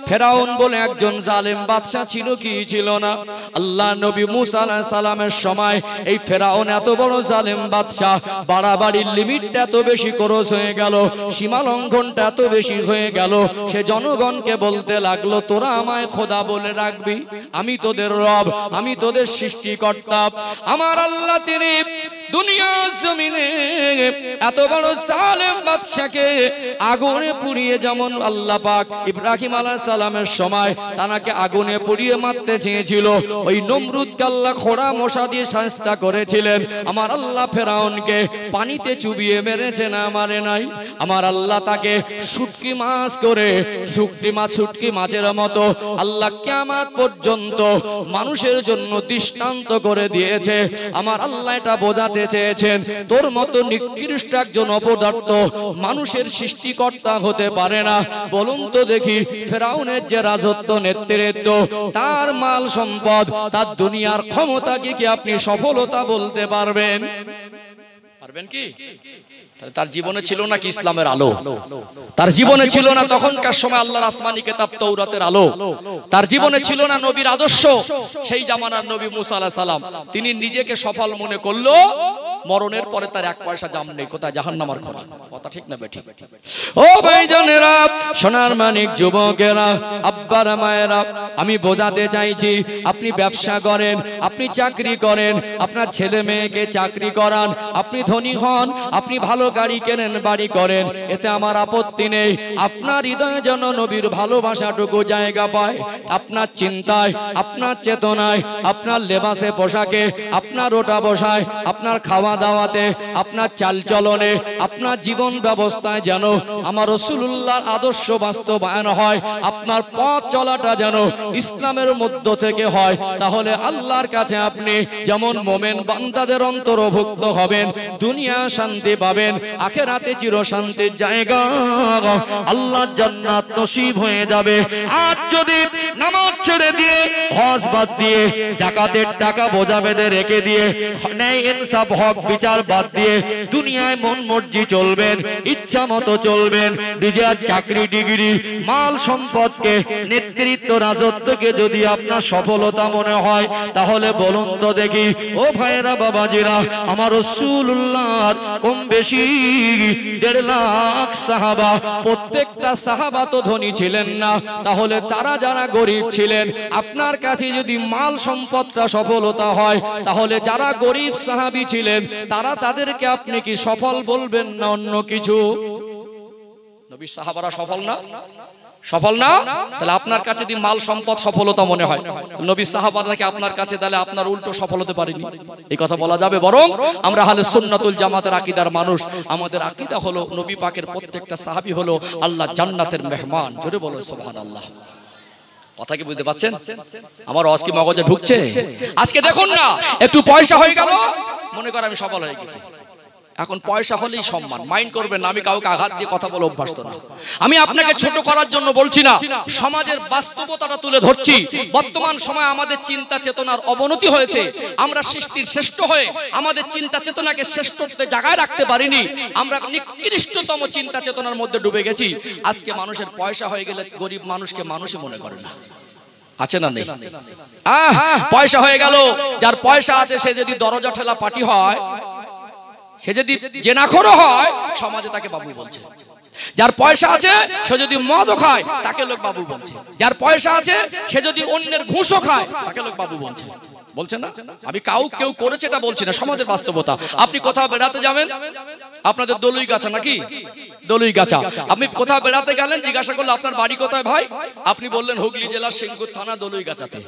ফেরাউন বলে একজন জালেম বাদশা ছিল কি ছিল না? আল্লাহ নবী মুসা আলাইহিস সালামের সময় এই ফেরাউন এত বড় জালেম বাদশা, বাড়াবাড়ির লিমিটটা এত বেশি ক্রস হয়ে গেল, সীমা লঙ্ঘনটা এত বেশি হয়ে গেল। সে জনগণকে বলতে লাগলো, তোরা আমায় খোদা বলে রাখবি, আমি তোদের রব, আমি তোদের সৃষ্টিকর্তা। আমার আল্লাহ তিনি দুনিয়া জমিনে এত বড় জালেম বাদশাকে আগুনে পুড়িয়ে, যেমন আল্লাহ পাক ইব্রাহিম আলাইহিস সালামের সময় তাকে আগুনে পুড়িয়ে মারতে চেয়েছিল, ওই নমরুদকে আল্লাহ খোড়া মশা দিয়ে শায়েস্তা করেছিলেন। আমার আল্লাহ ফেরাউনকে পানিতে চুবিয়ে মেরেছে না মারে নাই? আমার আল্লাহ তাকে শুটকি মাছ করে, শুটকি মাছের মতো আল্লাহ কিয়ামত পর্যন্ত মানুষের জন্য দৃষ্টান্ত করে দিয়েছে। আমার আল্লাহ এটা বোঝাতে চেয়েছেন, তোর মতো নিকৃষ্ট একজন অপদার্থ মানুষের সৃষ্টিকর্তা হতে পারে না। বলুন তো দেখি, ফেরাউনের যে রাজত্ব, নেতৃত্ব, তার মাল সম্পদ, তার দুনিয়ার ক্ষমতাকে কি আপনি সফলতা বলতে পারবেন? পারবেন কি? তার জীবনে ছিল না কি ইসলামের আলো? তার জীবনে ছিল না তখনকার সময় আল্লাহর আসমানি কিতাব তাওরাতের আলো? তার জীবনে ছিল না নবীর আদর্শ? সেই জামানার নবী মুসা আলাইহিস সালাম তিনি নিজেকে সফল মনে করলো, মরণের পরে তার এক পয়সা জাম নেই, কোথায় জাহান্নামের খোলা। কথা ঠিক না বেঠিক? ও ভাইজানেরা, সোনার মানিক যুবকেরা, আব্বারা মায়েরা, আমি বোঝাতে চাইছি, আপনি ব্যবসা করেন, আপনি চাকরি করেন, আপনার ছেলে মেয়েকে চাকরি করান, আপনি ধনী হন, আপনি ভালো গাড়ি কেনেন, বাড়ি করেন, এতে আমার আপত্তি নেই। আপনার হৃদয়ে যেন নবীর ভালোবাসাটুকু জায়গা পায়। আপনার চিন্তায়, আপনার চেতনায়, আপনার লেবাসে পোশাকে, আপনার ওটা বসায়, আপনার খাওয়া খাওয়া দাওয়াতে, আপনার চালচলনে, আপনার জীবন ব্যবস্থায় যেন আমার রাসূলুল্লাহর আদর্শ বাস্তবায়ন হয়, আপনার পথ চলাটা যেন ইসলামের মধ্য থেকে হয়, তাহলে আল্লাহর কাছে আপনি যেমন মোমেন বান্দাদের অন্তর্ভুক্ত হবেন, দুনিয়া শান্তি পাবেন, আখিরাতে চির শান্তির জায়গা আল্লাহর জান্নাত নসিব হয়ে যাবে। আর যদি নামাজ ছেড়ে দিয়ে, হজ বাদ দিয়ে, যাকাতের টাকা বোঝা বেঁধে রেখে দিয়ে, ন্যায় ইনসাফ হক বিচার বাদ দিয়ে দুনিয়ায় মন মর্জি চলবেন, ইচ্ছা মতো চলবেন, নিজের চাকরি ডিগ্রি মাল সম্পদকে, নেতৃত্ব রাজত্বকে যদি আপনার সফলতা মনে হয়, তাহলে বলুন তো দেখি ও ভাইরা বাবাজিরা, আমার রাসূলুল্লাহর কম বেশি 1.5 লাখ সাহাবা, প্রত্যেকটা সাহাবা তো ধনী ছিলেন না, তাহলে তারা যারা গরিব ছিলেন, আপনার কাছে যদি মাল সম্পদটা সফলতা হয়, তাহলে যারা গরিব সাহাবী ছিলেন তারা, তাদেরকে আপনি কি সফল বলবেন না অন্য কিছু? নবী সাহাবারা সফল না? সফল না? তাহলে আপনার কাছে যদি মাল সম্পদ সফলতা মনে হয়, নবী সাহাবারা কি আপনার কাছে তাহলে আপনার উল্টো সফল হতে পারেনি? এই কথা বলা যাবে? বরং আমরা আহলে সুন্নাতুল জামাতের আকীদার মানুষ, আমাদের আকীদা হলো নবী পাকের প্রত্যেকটা সাহাবী হলো আল্লাহ জান্নাতের মেহমান। জোরে বলো সুবহানাল্লাহ। কথা কি বুঝতে পাচ্ছেন? আমার ওয়াজ কি মগজে ঢুকছে? আজকে দেখুন না, একটু পয়সা হয়ে গেল, মনে করে আমি সফল হয়ে গেছি। এখন পয়সা হলেই সম্মান, মাইন্ড করবেন না, আমি কাউকে আঘাত দিয়ে কথা বলে অভ্যস্ত না। আমি আপনাকে ছোট করার জন্য বলছি না, সমাজের বাস্তবতাটা তুলে ধরছি। বর্তমান সময়ে আমাদের চিন্তা চেতনার অবনতি হয়েছে, আমরা সৃষ্টির শ্রেষ্ঠ হয়ে আমাদের চিন্তা চেতনাকে শ্রেষ্ঠত্বে জায়গায় রাখতে পারিনি, আমরা নিকৃষ্টতম চিন্তা চেতনার মধ্যে ডুবে গেছি। আজকে মানুষের পয়সা হয়ে গেলে গরিব মানুষকে মানুষই মনে করে না। আছে না নেই? পয়সা হয়ে গেল, যার পয়সা আছে সে যদি দরজা ঠেলা পাটি হয়, সে যদি জেনাখোরও হয়, সমাজে তাকে বাবু বলছে। যার পয়সা আছে সে যদি মদও খায়, তাকে লোক বাবু বলছে। যার পয়সা আছে সে যদি অন্যের ঘুষও খায়, তাকে লোক বাবু বলছে। বলছে না? আমি কেউ করেছে এটা বলছি না, সমাজের বাস্তবতা। আপনি কোথাও বেড়াতে যাবেন, আপনাদের দলুই গাছা নাকি? দলুই গাছা। আপনি কোথাও বেড়াতে গেলেন, জিজ্ঞাসা করলো আপনার বাড়ি কোথায় ভাই? আপনি বললেন হুগলি জেলার সিঙ্গুর থানা দলুই গাছাতে।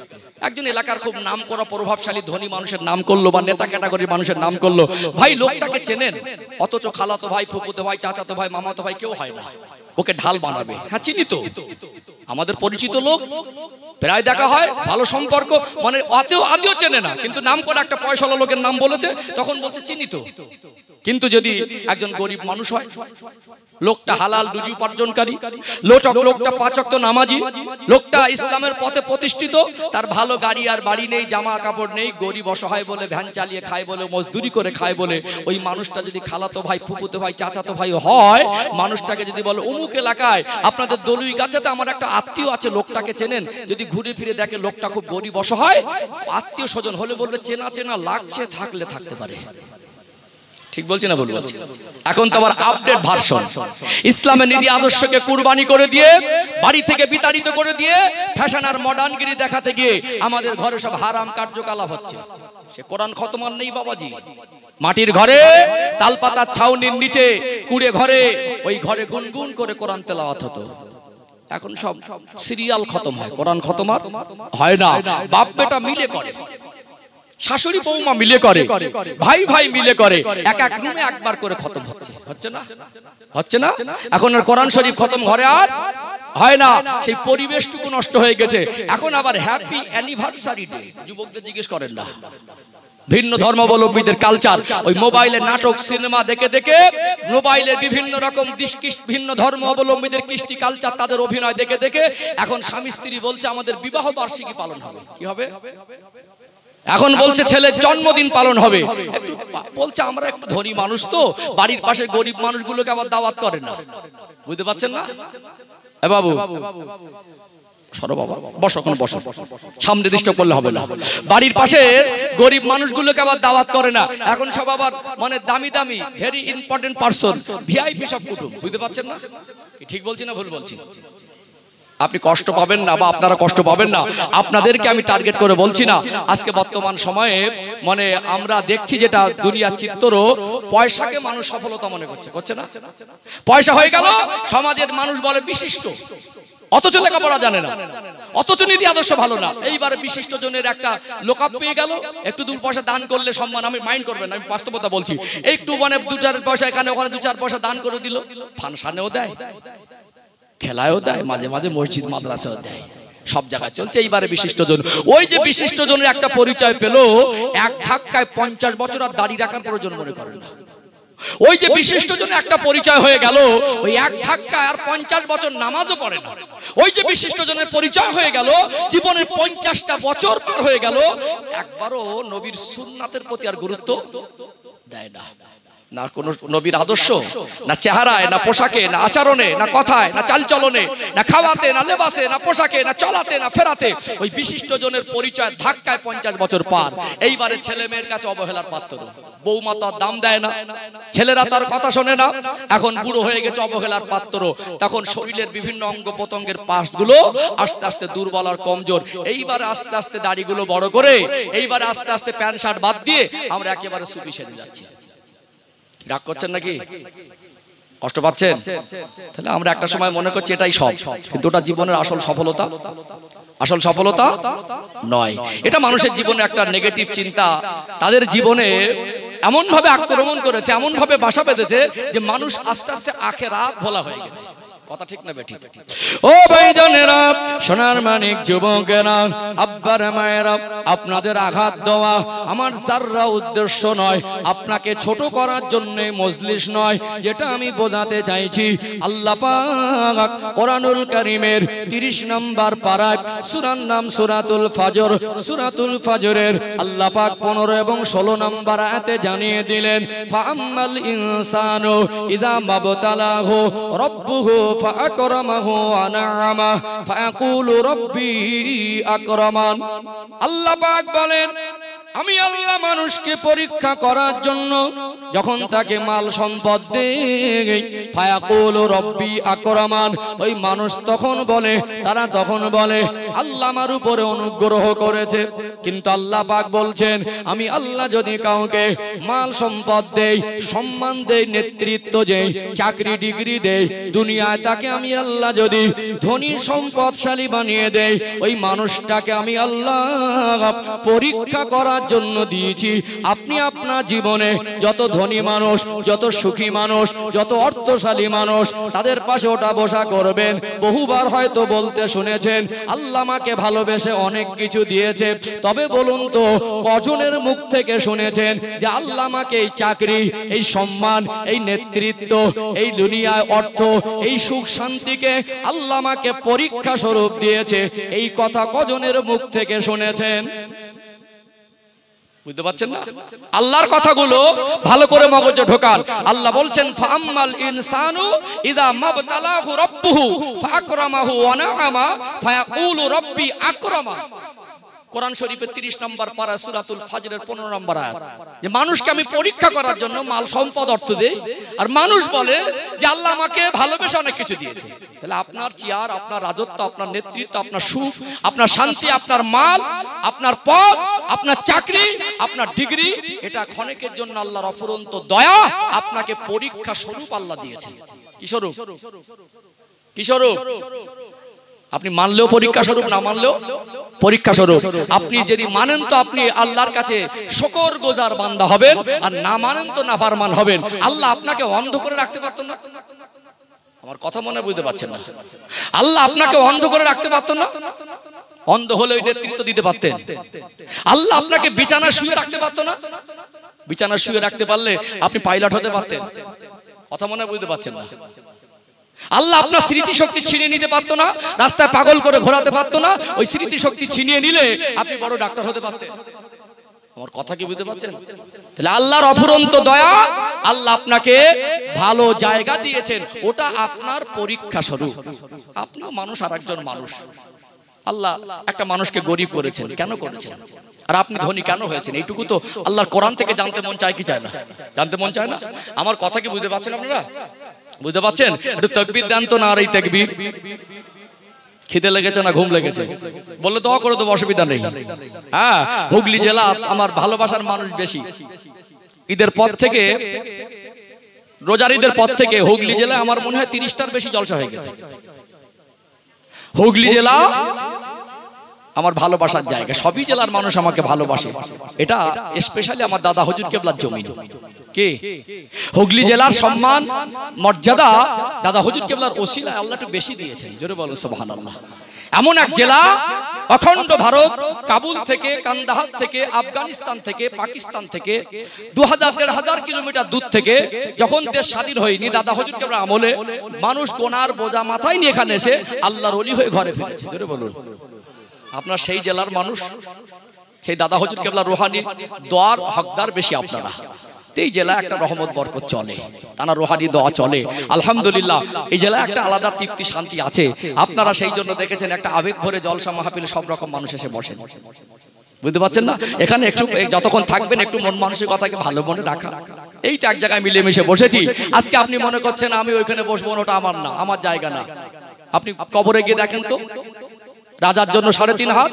একজন এলাকার খুব নাম করা প্রভাবশালী ধনী মানুষের নাম করলো, বা নেতা ক্যাটাগরির মানুষের নাম করলো। ভাই লোকটাকে চেনেন, অথচ খালাতো ভাই, ফুফুতো ভাই, চাচাতো ভাই, মামাতো ভাই কেউ হয় না, ওকে ঢাল বানাবে। হ্যাঁ চিনি তো, আমাদের পরিচিত লোক, প্রায় দেখা হয়, ভালো সম্পর্ক, মানে আমিও চেনে না, কিন্তু নাম করে একটা পয়সাওয়ালা লোকের নাম বলেছে, তখন বলছে চিনি তো। কিন্তু যদি একজন গরিব মানুষ হয়, লোকটা হালাল রুজি উপার্জনকারী, লোকটা 5 ওয়াক্ত নামাজি, লোকটা ইসলামের পথে প্রতিষ্ঠিত, তার ভালো গাড়ি আর বাড়ি নেই, জামা কাপড় নেই, গরিব অসহায় বলে ভ্যান চালিয়ে খায় বলে, মজদুরি করে খায় বলে, ওই মানুষটা যদি খালাতো ভাই, ফুফুতো ভাই, চাচাতো ভাই হয়, মানুষটাকে যদি বলে অমুক এলাকায় আপনাদের দলুই গাছাতে আমার একটা আত্মীয় আছে, লোকটাকে চেনেন, যদি ঘুরে ফিরে দেখে লোকটা খুব গরিব অসহায়, আত্মীয় স্বজন হলে বলবে চেনা চেনা লাগছে, থাকলে থাকতে পারে। ঠিক বলছি না? বলবো। এখন তো আবার আপডেট ভার্সন, ইসলামের নীতি আদর্শকে কুরবানি করে দিয়ে, বাড়ি থেকে বিতাড়িত করে দিয়ে, ফ্যাশন আর মডার্নগিরি দেখাতে গিয়ে আমাদের ঘরে সব হারাম কার্যকলাপ হচ্ছে। সে কোরআন খতমান নেই বাবাজি, মাটির ঘরে, তালপাতার ছাউনির নিচে, কুড়ে ঘরে, ওই ঘরে গুনগুন করে কোরআন তেলাওয়াত হতো। এখন সব সিরিয়াল খতম হয়, কোরআন খতম আর হয় না। বাপ বেটা মিলে করে, শাশুড়ি বৌমা মিলে করে, ভাই ভাই মিলে করে, এক এক রুমে একবার করে খতম হচ্ছে। হচ্ছে না? হচ্ছে না? এখন আর কোরআন শরীফ খতম ঘরে আর হয় না, সেই পরিবেশটুকু নষ্ট হয়ে গেছে। এখন আবার হ্যাপি অ্যানিভার্সারি ডে, যুবকদের জিজ্ঞেস করেন না। ভিন্ন ধর্মাবলম্বীদের কালচার, ওই মোবাইলের নাটক সিনেমা দেখে দেখে, মোবাইলের বিভিন্ন রকম ভিন্ন ধর্ম অবলম্বীদের কৃষ্টি কালচার, তাদের অভিনয় দেখে দেখে এখন স্বামী স্ত্রী বলছে আমাদের বিবাহ বার্ষিকী পালন হবে। কি হবে? এখন বলছে ছেলের জন্মদিন পালন হবে। একটু বলছে আমরা একটু ধনী মানুষ তো, বাড়ির পাশে গরিব মানুষগুলোকে আবার দাওয়াত করে না। বুঝতে পারছেন না? এ বাবু সরো বাবা, বসো, কোনো বসো, সামনে ডিস্টার্ব করলে হবে না। বাড়ির পাশে গরিব মানুষগুলোকে আবার দাওয়াত করে না। এখন সব আবার মানে দামি দামি ভেরি ইম্পর্টেন্ট পারসন, ভিআইপি সব কুটুম। বুঝতে পারছেন না? ঠিক বলছি না ভুল বলছি? আপনি কষ্ট পাবেন না, বা আপনারা কষ্ট পাবেন না, আপনাদেরকে আমি টার্গেট করে বলছি না। আজকে বর্তমান সময়ে মানে আমরা দেখছি যেটা দুনিয়ার চিত্র, পয়সাকে মানুষ সফলতা মনে করছে, করছে না? পয়সা হয়ে গেল, সমাজের মানুষ বলে বিশিষ্ট, অথচ লেখাপড়া জানে না, অথচ নীতি আদর্শ ভালো না। এইবারে বিশিষ্ট জনের একটা লোকআপ পেয়ে গেল, একটু 2 পয়সা দান করলে সম্মান, আমি মাইন্ড করবেন, আমি বাস্তবতা বলছি, একটু মানে 2-4 পয়সা এখানে ওখানে 2-4 পয়সা দান করে দিল, ফাংশনেও দেয়, খেলায়ও দেয়, মাঝে মাঝে মসজিদ মাদ্রাসাও দেয়, সব জায়গায় চলছে। এইবারে বিশিষ্ট জন, ওই যে বিশিষ্ট জনের একটা পরিচয় পেল, এক ধাক্কায় 50 বছর আর দাড়ি রাখার প্রয়োজন মনে করেন না। ওই যে বিশিষ্ট জনের একটা পরিচয় হয়ে গেল, ওই এক ধাক্কায় আর 50 বছর নামাজও পড়ে না। ওই যে বিশিষ্ট জনের পরিচয় হয়ে গেল, জীবনের 50টা বছর পার হয়ে গেল, একবারও নবীর সুন্নাতের প্রতি আর গুরুত্ব দেয় না। না কোন নবীর আদর্শ, না চেহারায়, না পোশাকে, না আচরণে, না কথায়, না চালচলনে, না খাওয়াতে, না লেবাসে, না পোশাকে, না চলাতে, না ফেরাতে। ওই বিশিষ্ট জনের পরিচয় ধাক্কায় 50 বছর পার। এইবারে ছেলে মেয়ের কাছে অবহেলার পাত্র, বৌমা তার দাম দেয় না, ছেলেরা তার কথা শোনে না, এখন বুড়ো হয়ে গেছে, অবহেলার পাত্র। তখন শরীরের বিভিন্ন অঙ্গ প্রত্যঙ্গের পাশগুলো আস্তে আস্তে দুর্বল আর কমজোর। এইবারে আস্তে আস্তে দাড়িগুলো বড় করে, এইবারে আস্তে আস্তে প্যান্ট শার্ট বাদ দিয়ে আমরা একেবারে সুফি সেজে যাচ্ছি। রাগ করছেন নাকি? কষ্ট পাচ্ছেন? তাহলে আমরা একটা সময় মনে করছি এটাই সব, কিন্তু ওটা জীবনের আসল সফলতা, আসল সফলতা নয়। এটা মানুষের জীবনে একটা নেগেটিভ চিন্তা তাদের জীবনে এমন ভাবে আক্রমণ করেছে, এমন ভাবে বাসা বেঁধেছে যে মানুষ আস্তে আস্তে আখেরাত ভোলা হয়ে গেছে। কথা ঠিক না বেঠিক? ও ভাইজানেরা, সোনার মানিক যুবকেরা, আব্বার মায়েরা, আপনাদের আঘাত দেওয়া আমার যাররা উদ্দেশ্য নয়, আপনাকে ছোট করার জন্য মজলিস নয়। যেটা আমি বোঝাতে চাইছি, আল্লাহ পাক কোরআনুল কারীমের 30 নম্বর পারায়, সূরার নাম সূরাতুল ফাজর, সূরাতুল ফাজরের আল্লাহ পাক 15 এবং 16 নম্বর আয়াতে জানিয়ে দিলেন, ফাআম্মাল ইনসানু ইযা মাবতালাহু রাব্বুহু ফাআকরামাহু ওয়া না'আমাহু ফায়াকুলু রাব্বি আকরামান। আল্লাহ পাক বলেন, আমি আল্লাহ মানুষকে পরীক্ষা করার জন্য যখন তাকে মাল সম্পদ দেই, ফায়াকুলু রাব্বি আকরামান, ওই মানুষ তখন বলে, তারা তখন বলে আল্লাহ আমার উপরে অনুগ্রহ করেছে। কিন্তু আল্লাহ পাক বলছেন, আমি আল্লাহ যদি কাউকে মাল সম্পদ দেই, সম্মান দেই, নেতৃত্ব দেই, চাকরি ডিগ্রি দেই, দুনিয়ায় তাকে আমি আল্লাহ যদি ধনী সম্পদশালী বানিয়ে দেই, ওই মানুষটাকে আমি আল্লাহ পরীক্ষা করার জন্য দিয়েছি। আপনি আপনার জীবনে যত ধনী মানুষ, যত সুখী মানুষ, যত অর্থশালী মানুষ, তাদের পাশে ওটা বসা করবেন। বহুবার হয়তো বলতে শুনেছেন, আল্লাহ আমাকে ভালোবেসে অনেক কিছু দিয়েছে। তবে বলুন তো, কজনের মুখ থেকে শুনেছেন যে আল্লাহ আমাকে এই চাকরি, এই সম্মান, এই নেতৃত্ব, এই দুনিয়ায় অর্থ, এই সুখ শান্তিকে আল্লাহ আমাকে পরীক্ষা স্বরূপ দিয়েছে? এই কথা কজনের মুখ থেকে শুনেছেন? বুঝতে পারছেন না? আল্লাহর কথাগুলো ভালো করে মগজে ঢোকান। আল্লাহ বলছেন, ফাআম্মাল ইনসানু ইযা মাবতালাহু রাব্বুহু ফাআকরামাহু ওয়া না'আমা ফায়াকুলু রাব্বি আকরামান। কোরআন শরীফের 30 নম্বর পারা, সূরাতুল ফাজরের 15 নম্বর আয়াত, যে মানুষকে আমি পরীক্ষা করার জন্য মাল সম্পদ অর্থ দেই, আর মানুষ বলে যে আল্লাহ আমাকে ভালোবেসে অনেক কিছু দিয়েছে। তাহলে আপনার চেয়ার, আপনার রাজত্ব, আপনার নেতৃত্ব, আপনার সুখ, আপনার শান্তি, আপনার মাল, আপনার পদ, আপনার চাকরি, আপনার ডিগ্রি, এটা ক্ষণিকের জন্য আল্লাহর অফুরন্ত দয়া, আপনাকে পরীক্ষা স্বরূপ আল্লাহ দিয়েছে। কি স্বরূপ? কি স্বরূপ? আপনি মানলেও পরীক্ষা স্বরূপ, না মানলেও পরীক্ষা স্বরূপ। আপনি যদি মানেন তো আপনি আল্লাহর কাছে শুকরগুজার বান্দা হবেন, আর না মানেন তো নাফরমান হবেন। আল্লাহ আপনাকে অন্ধ করে রাখতে পারতেন না? আমার কথা মনে বুঝতে পারছেন না? আল্লাহ আপনাকে অন্ধ করে রাখতে পারতেন না? অন্ধ হলে ওই নেতৃত্ব দিতে পারতেন। আল্লাহ আপনাকে বিছানায় শুয়ে রাখতে পারতো না? বিছানায় শুয়ে রাখতে পারলে আপনি পাইলট হতে পারতেন। কথা মনে বুঝতে পারছেন না? আল্লাহ আপনার স্মৃতি শক্তি ছিনিয়ে নিতে পারতো না? রাস্তায় পাগল করে ঘোরাতে পারতো না? ওই স্মৃতি শক্তি ছিনিয়ে নিলে আপনি বড় ডাক্তার হতে পারতেন। আমার কথা কি বুঝতে পারছেন? তাহলে আল্লাহর অফুরন্ত দয়া, আল্লাহ আপনাকে ভালো জায়গা দিয়েছেন, ওটা আপনার পরীক্ষা স্বরূপ। আপনার মানুষ আর একজন মানুষ। আল্লাহ একটা মানুষকে গরিব করেছেন, কেন করেছেন? আর আপনি ধনী কেন হয়েছেন? এইটুকু তো আল্লাহর কোরআন থেকে জানতে মন চায় কি চায় না? জানতে মন চায় না? আমার কথা কি বুঝতে পারছেন আপনারা? বুঝতে পারছেন? একটু তাকবীর দেন তো না। আর এই তাকবীর, খিদে লেগেছে না ঘুম লেগেছে? বললে দোয়া করে দেবো, অসুবিধা নেই। হ্যাঁ, হুগলি জেলা আমার ভালোবাসার মানুষ বেশি। ঈদের পর থেকে, রোজার ঈদের পর থেকে হুগলি জেলায় আমার মনে হয় 30টার বেশি জলসা হয়ে গেছে। হুগলি জেলা আমার ভালোবাসার জায়গা, সবই জেলার মানুষ আমাকে ভালোবাসে। এটা স্পেশালি আমার দাদা হুজুর কেবলার জমিন। কে? হুগলি জেলার সম্মান মর্যাদা দাদা হুজুর কেবলার ওসিলায় আল্লাহ একটু বেশি দিয়েছেন। জোরে বলো সুবহানাল্লাহ। এমন এক জেলা, অখণ্ড ভারত, কাবুল থেকে, কান্দাহার থেকে, আফগানিস্তান থেকে, পাকিস্তান থেকে 2000-1500 কিলোমিটার দূর থেকে যখন দেশ স্বাধীন হয়নি, দাদা হুজুর কেবলার আমলে মানুষ গোনার বোঝা মাথায় নিয়ে এখানে এসে আল্লাহর ওলি হয়ে ঘরে ফিরেছে। জোরে বলুন। আপনার সেই জেলার মানুষ, সেই দাদা হুজুর কেবলার রুহানি দোয়ার হকদার বেশি আপনারা। এই জেলা একটা রহমত বরকত চলে, তারা রুহানি দোয়া চলে। আলহামদুলিল্লাহ এই জেলা একটা আলাদা তৃপ্তি শান্তি আছে। আপনারা সেই জন্য দেখেছেন একটা আবেগ ভরে জলসা মাহফিলে সব রকম মানুষ এসে বসেন। বুঝতে পারছেন না? এখানে একটু যতক্ষণ থাকবেন একটু মন মানসিকতাকে ভালো মনে রাখা। এই তো এক জায়গায় মিলেমিশে বসেছি। আজকে আপনি মনে করছেন আমি ওইখানে বসবো, ওটা আমার না, আমার জায়গা না। আপনি কবরে গিয়ে দেখেন তো, রাজার জন্য 3.5 হাত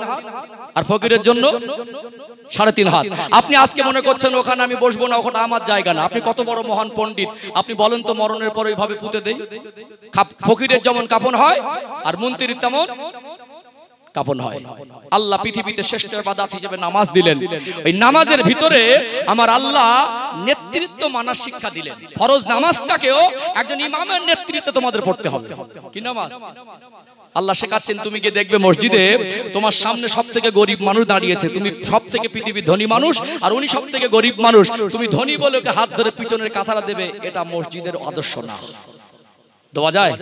আর ফকিরের জন্য 3.5 হাত। আপনি আজকে মনে করছেন ওখানে আমি বসবো না, ওখানে আমার জায়গা না। আপনি কত বড় মহান পণ্ডিত, আপনি বলেন তো মরণের পর ওইভাবে পুঁতে দেই? ফকিরের যেমন কাফন হয় আর মন্ত্রীর তেমন কাফন হয়। আল্লাহ পৃথিবীতে শ্রেষ্ঠ ইবাদত হিসেবে নামাজ দিলেন। ওই নামাজের ভিতরে আমার আল্লাহ নেতৃত্ব মানার শিক্ষা দিলেন। ফরজ নামাজটাকেও একজন ইমামের নেতৃত্বে তোমাদের পড়তে হবে। কি নামাজ? আল্লাহ শেখাচ্ছেন, তুমি গিয়ে দেখবে মসজিদে তোমার সামনে সব থেকে গরিব মানুষ দাঁড়িয়েছে, তুমি সব থেকে পৃথিবীর ধনী মানুষ আর উনি সব থেকে গরিব মানুষ, তুমি ধনী বলে ওকে হাত ধরে পিছনের কাঁথারা দেবে, এটা মসজিদের আদর্শ না। দেওয়া যায়?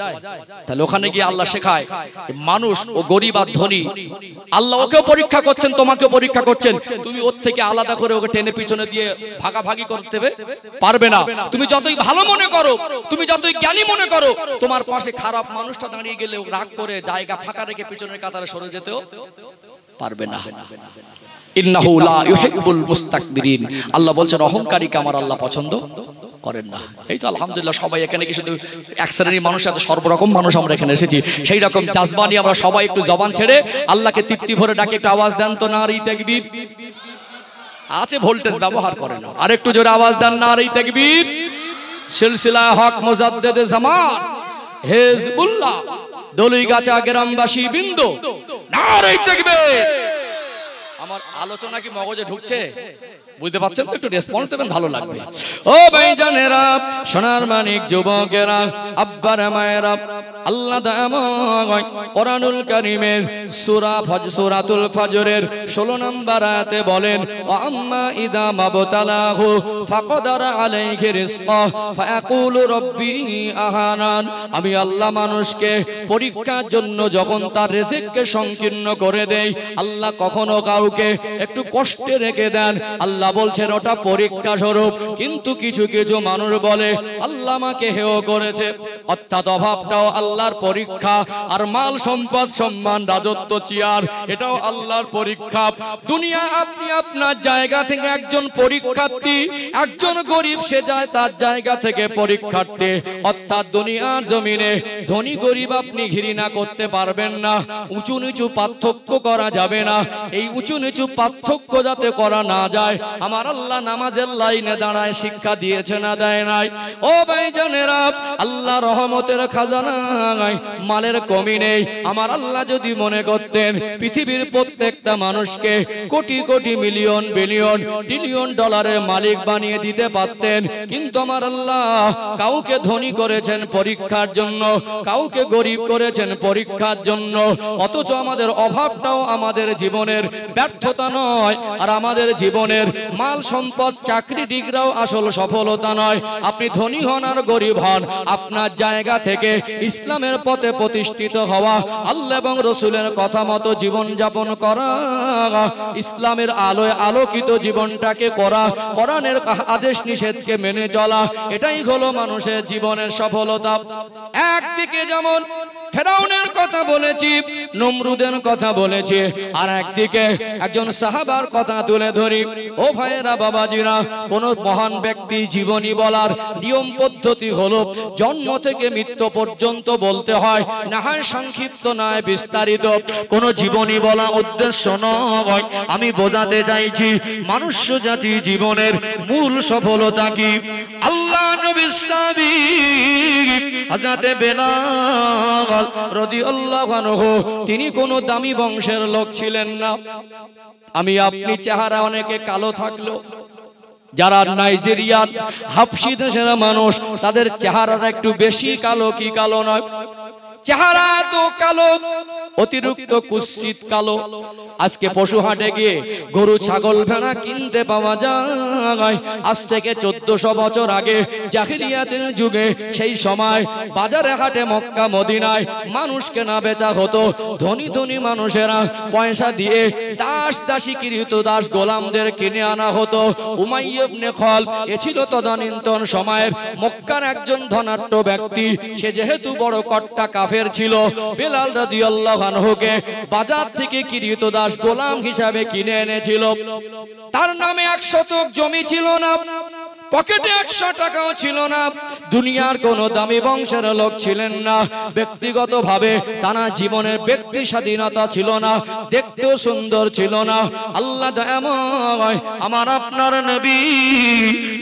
তাহলে ওখানে গিয়ে আল্লাহ শেখায় যে মানুষ ও গরিব আর ধনী, আল্লাহ ওকেও পরীক্ষা করছেন, তোমাকেও পরীক্ষা করছেন। তুমি ওর থেকে আলাদা করে ওকে টেনে পিছনে দিয়ে ভাগাভাগি করতে পারবে না। তুমি যতই ভালো মনে করো, তুমি যতই জ্ঞানী মনে করো, তোমার পাশে খারাপ মানুষটা দাঁড়িয়ে গেলে রাগ করে জায়গা ফাঁকা রেখে পিছনের কাতারে সরে যেতেও পারবে না। ইন্নাহু লা ইউহিব্বুল মুস্তাকবিরিন। আল্লাহ বলছেন অহংকারীকে আমার আল্লাহ পছন্দ করেন না। এই তো আলহামদুলিল্লাহ সবাই এখানে কি শুধু এক শ্রেণীর মানুষ আছে? সর্বরকম মানুষ আমরা এখানে এসেছি। সেই রকম জাজবা নিয়ে আমরা সবাই একটু জবান ছেড়ে আল্লাহকে তৃপ্তি ভরে ডাকে, একটু আওয়াজ দেন তো নারী তাকবীর। আছে ভোল্টেজ ব্যবহার করে না, আর একটু জোরে আওয়াজ দেন নারী তাকবীর। সিলসিলা হক মুজাদ্দিদে জামান হিজবুল্লাহ দলুইগাছা গ্রামবাসী বিন্দু নারী তাকবীর। আমার আলোচনা কি মগজে ঢুকছে? বুঝতে পারছেন তো? একটু রেসপন্স দেবেন, ভালো লাগবে। ও ভাইজানেরা, সোনার মানিক যুবকেরা, আব্বার মায়েরা, আল্লাহ দামায় কোরআনুল কারীমের সূরাতুল ফজরের 16 নম্বর আয়াতে বলেন, ওয়া আম্মা ইযা মাবতালাহু ফাকদারা আলাইহি রিজকাহ ফায়াকুলু রাব্বি আহানান। আমি আল্লাহ মানুষকে পরীক্ষার জন্য যখন তার রিজিককে সংকীর্ণ করে দেই, আল্লাহ কখনো কাউকে একটু কষ্টে রেখে দেন। আল্লাহ বলছেন ওটা পরীক্ষা স্বরূপ। কিন্তু কিছু কিছু মানুষ বলে আল্লাহ আমাকে হেয় করেছে, অর্থাৎ অভাবটাও আল্লাহর পরীক্ষা, আর মাল সম্পদ সম্মান রাজত্ব চেয়ার এটাও আল্লাহর পরীক্ষা। দুনিয়া আপনি আপনার জায়গা থেকে একজন পরীক্ষার্থী, একজন গরিব সে যায় তার জায়গা থেকে পরীক্ষার্থী। অর্থাৎ দুনিয়ার জমিনে ধনী গরিব আপনি ঘৃণা করতে পারবেন না, উঁচু নিচু পার্থক্য করা যাবে না। এই উঁচু নিচু পার্থক্য যাতে করা না যায়, আমার আল্লাহ নামাজের লাইনে দাঁড়ায় শিক্ষা দিয়েছে না দেয় নাই? ও ভাইজানেরা, আল্লাহ রহমতের খাজানায় মালের কমি নেই। আমার আল্লাহ যদি মনে করতেন পৃথিবীর প্রত্যেকটা মানুষকে crore crore million billion trillion ডলারের মালিক বানিয়ে দিতে পারতেন। কিন্তু আমার আল্লাহ কাউকে ধনী করেছেন পরীক্ষার জন্য, কাউকে গরিব করেছেন পরীক্ষার জন্য। অথচ আমাদের অভাবটাও আমাদের জীবনের ব্যর্থতা নয়, আর আমাদের জীবনের মাল সম্পদ চাকরি ডিগ্রিও আসল সফলতা নয়। আপনি ধনী হন আর গরিব হন, আপনার জায়গা থেকে ইসলামের পথে প্রতিষ্ঠিত হওয়া, আল্লাহ এবং রসুলের কথা মতো জীবন যাপন করা, ইসলামের আলোয় আলোকিত জীবনটাকে করা, কোরআনের আদেশ নিষেধকে মেনে চলা, এটাই হলো মানুষের জীবনের সফলতা। একদিকে যেমন ফেরাউনের কথা বলেছি, নমরুদের কথা বলেছি, আর একদিকে একজন সাহাবার কথা তুলে ধরি। ও ভাইয়েরা, বাবাজিরা, কোন মহান ব্যক্তি জীবনী বলার নিয়ম পদ্ধতি হলো জন্ম থেকে মৃত্যু পর্যন্ত বলতে হয়, না হয় সংক্ষিপ্ত নয় বিস্তারিত। কোন জীবনী বলা উদ্দেশ্য নয়। আমি বোঝাতে চাইছি মনুষ্য জাতি জীবনের মূল সফলতা কি। আল্লাহ নবী সাহাবী হযরতে বেলাল রাদিয়াল্লাহু আনহু তিনি কোনো দামি বংশের লোক ছিলেন না। আমি আপনি চেহারা অনেকে কালো থাকলো, যারা নাইজেরিয়ান হাবশি দেশের মানুষ তাদের চেহারাটা একটু বেশি কালো, কি কালো নয়? চেহারা তো কালো, অতিরিক্ত কুৎসিত কালো। আজকে পশু হাটে গিয়ে গরু ছাগল ভেড়া কিনতে পাওয়া যায়। আজ থেকে 1400 বছর আগে জাহিলিয়াতের যুগে সেই সময় বাজারে হাটে মক্কা মদিনায় মানুষ কেনা বেচা হতো। ধনী ধনী মানুষেরা পয়সা দিয়ে দাস দাসী কৃত দাস গোলামদের কিনে আনা হতো। উমাইয়া ইবনে খালদ এ ছিল তদানীন্তন সময়ের মক্কার একজন ধনাঢ্য ব্যক্তি। সে যেহেতু বড় কট্টা কাফের ছিল, বেলাল রাদিয়াল্লাহু আনহুকে বাজার থেকে কৃত দাস গোলাম হিসাবে কিনে এনেছিল। তার নামে 1 শতক জমি ছিল না, পকেটে 100 টাকাও ছিল না, দুনিয়ার কোনো দামি বংশের লোক ছিলেন না। ব্যক্তিগতভাবে তার জীবনের ব্যক্তি স্বাধীনতা ছিল না, দেখতেও সুন্দর ছিল না। আল্লাহ দয়াময় আমার আপনার নবী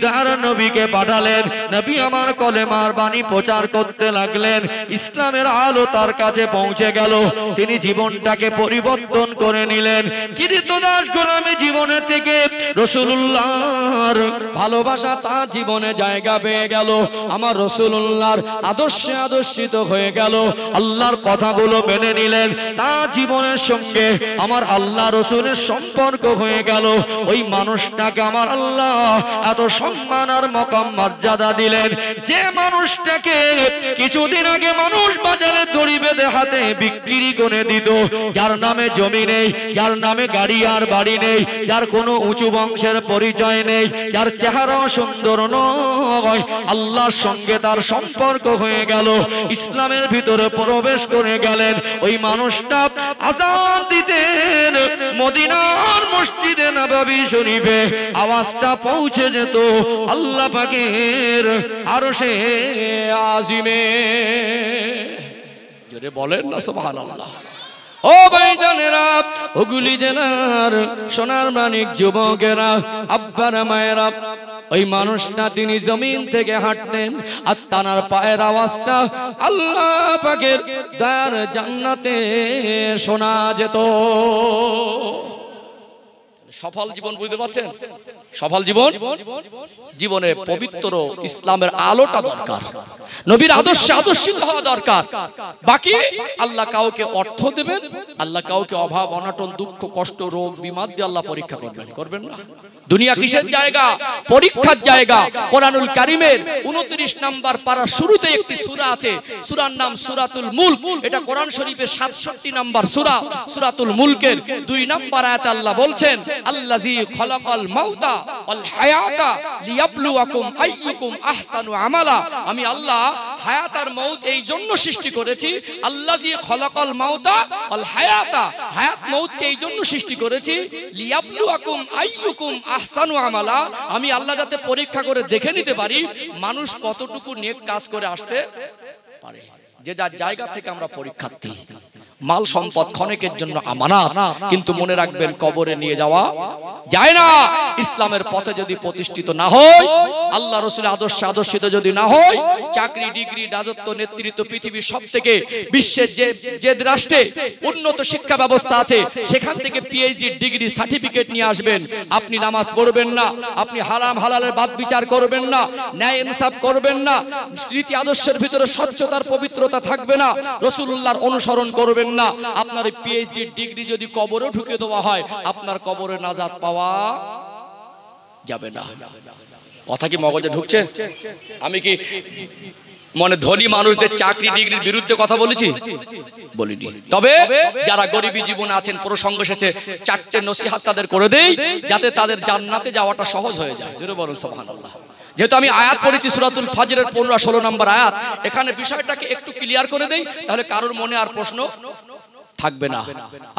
যার নবীকে পাঠালেন, নবী আমার কলেমার বাণী প্রচার করতে লাগলেন। ইসলামের আলো তার কাছে পৌঁছে গেল, তিনি জীবনটাকে পরিবর্তন করে নিলেন। কৃতদাস গোলামী জীবনে থেকে রাসূলুল্লাহর ভালোবাসা তার জীবনে জায়গা পেয়ে গেল। আমার রাসূলুল্লাহর আদর্শে আদর্শিত হয়ে গেল, আল্লাহর কথাগুলো মেনে নিলেন। তার জীবনের সঙ্গে আমার আল্লাহ রাসূলের সম্পর্ক হয়ে গেল। ওই মানুষটাকে আমার আল্লাহ এত সম্মান আর মকাম মর্যাদা দিলেন, যে মানুষটাকে কিছুদিন আগে মানুষ বাজারে দড়ি বেঁধে হাতে বিক্রি করে দিত, যার নামে জমি নেই, যার নামে গাড়ি আর বাড়ি নেই, যার কোনো উঁচু বংশের পরিচয় নেই, যার চেহারা সুন্দর নয়, আল্লাহর সঙ্গে তার সম্পর্ক হয়ে গেল, ইসলামের ভিতরে প্রবেশ করে গেলেন। ওই মানুষটা আযান দিতেন মদিনার মসজিদে নববী শরীফে, আওয়াজটা পৌঁছে যেত আল্লাহ পাকের আরশে আজিমে। জোরে বলেন না সুবহানাল্লাহ। ও ভাইজানেরা, ওগুলি জেলার সোনার মানিক যুবকেরা, আব্বারা মায়েরা, ওই মানুষটা তিনি জমিন থেকে হাঁটতেন আর তানার পায়ের আওয়াজটা আল্লাহ পাকের দয়ার জান্নাতে শোনা যেত। সফল জীবন বুঝতে পারছেন? সফল জীবন, জীবনে পবিত্র ইসলামের আলোটা দরকার, নবীর আদর্শে আদর্শিত হওয়া দরকার। বাকি আল্লাহ কাউকে অর্থ দেবেন, আল্লাহ কাউকে অভাব অনটন দুঃখ কষ্ট রোগ বিমার দিয়ে আল্লাহ পরীক্ষা করবেন, করবেন না। দুনিয়া কিসের জায়গা? পরীক্ষার জায়গা। কোরআনুল কারীমের 29 নম্বর পারার শুরুতে একটি সূরা আছে, সূরার নাম সূরাতুল মুলক। এটা কোরআন শরীফের 67 নম্বর সূরা, সূরাতুল মুলকের 2 নম্বর আয়াতে আল্লাহ বলছেন, আল্লাযী খালাকাল মাউতা ওয়াল হায়াতা লিয়াবলুয়াকুম আইয়ুকুম আহসানু আমালা। আমি আল্লাহ হায়াত আর মউত এই জন্য সৃষ্টি করেছি, আল্লাযী খালাকাল মাউতা ওয়াল হায়াতা, হায়াত মউতকে এই জন্য সৃষ্টি করেছি, লিয়াবলুয়াকুম আইয়ুকুম আহসানু আমালা, আমি আল্লাহ যাতে পরীক্ষা করে দেখে নিতে পারি মানুষ কতটুকু নেক কাজ করে আসতে পারে। যে যার জায়গা থেকে আমরা পরীক্ষার্থী। মাল সম্পদ ক্ষণিকের জন্য আমানত, কিন্তু মনে রাখবেন কবরে নিয়ে যাওয়া যায় না। ইসলামের পথে যদি প্রতিষ্ঠিত না হয়, আল্লাহ রাসূলের আদর্শে আদর্শিত যদি না হয়, চাকরি ডিগ্রি রাজত্ব নেতৃত্ব পৃথিবীর সবথেকে বিশ্বের যে রাষ্ট্রে উন্নত শিক্ষা ব্যবস্থা আছে সেখান থেকে পিএইচডি ডিগ্রি সার্টিফিকেট নিয়ে আসবেন, আপনি নামাজ পড়বেন না, আপনি হারাম হালালের বাদ বিচার করবেন না, ন্যায় ইনসাফ করবেন না, নীতি আদর্শের ভিতরে স্বচ্ছতার পবিত্রতা থাকবে না, রাসূলুল্লাহর অনুসরণ করবেন না, আপনার পিএইচডি ডিগ্রি যদি কবরে ঢুকে দেওয়া হয় আপনার কবরে নাজাত পাওয়া যাবে না। কথা কি মগজে ঢুকছে? আমি কি মনে ধনী মানুষদের চাকরি ডিগ্রির বিরুদ্ধে কথা বলেছি? বলিনি। তবে যারা গরিবী জীবনে আছেন, প্রসঙ্গ এসেছে, 4টে নসিহত তাদের করে দেই যাতে তাদের জান্নাতে যাওয়াটা সহজ হয়ে যায়। জোরে বলুন সুবহানাল্লাহ। যেহেতু আমি আয়াত পড়েছি সূরাতুল ফাজরের 15-16 নম্বর আয়াত, এখানে বিষয়টাকে একটু ক্লিয়ার করে দেই, তাহলে কারোর মনে আর প্রশ্ন থাকবে না।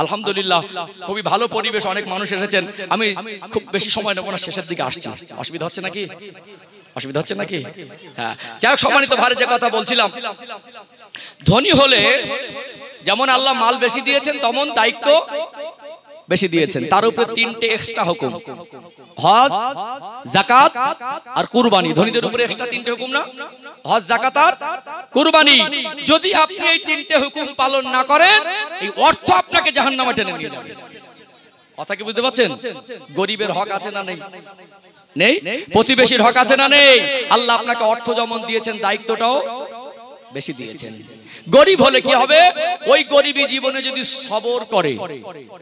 আলহামদুলিল্লাহ খুবই ভালো পরিবেশ, অনেক মানুষ এসেছেন। আমি খুব বেশি সময় নেব না, শেষের দিকে আসছি। অসুবিধা হচ্ছে নাকি? অসুবিধা হচ্ছে নাকি? হ্যাঁ, যাই হোক সম্মানিত ভাই, যে কথা বলছিলাম, ধনী হলে যেমন আল্লাহ মাল বেশি দিয়েছেন তেমন দায়িত্ব বেশি দিয়েছেন। তার উপরে 3টে এক্সট্রা হুকুম, হজ, যাকাত আর কুরবানি। ধনীদের উপরে এক্সট্রা 3টে হুকুম না? হজ, যাকাত আর কুরবানি। যদি আপনি এই তিনটে হুকুম পালন না করেন, এই অর্থ আপনাকে জাহান্নামে টেনে নিয়ে যাবে। কথা কি বুঝতে পারছেন? গরিবের হক আছে না নেই? নেই। প্রতিবেশীর হক আছে না নেই? আল্লাহ আপনাকে অর্থ যেমন দিয়েছেন, দায়িত্বটাও বেশি দিয়েছেন। গরিব হলে কি হবে? ওই গরিবী জীবনে যদি সবর করে,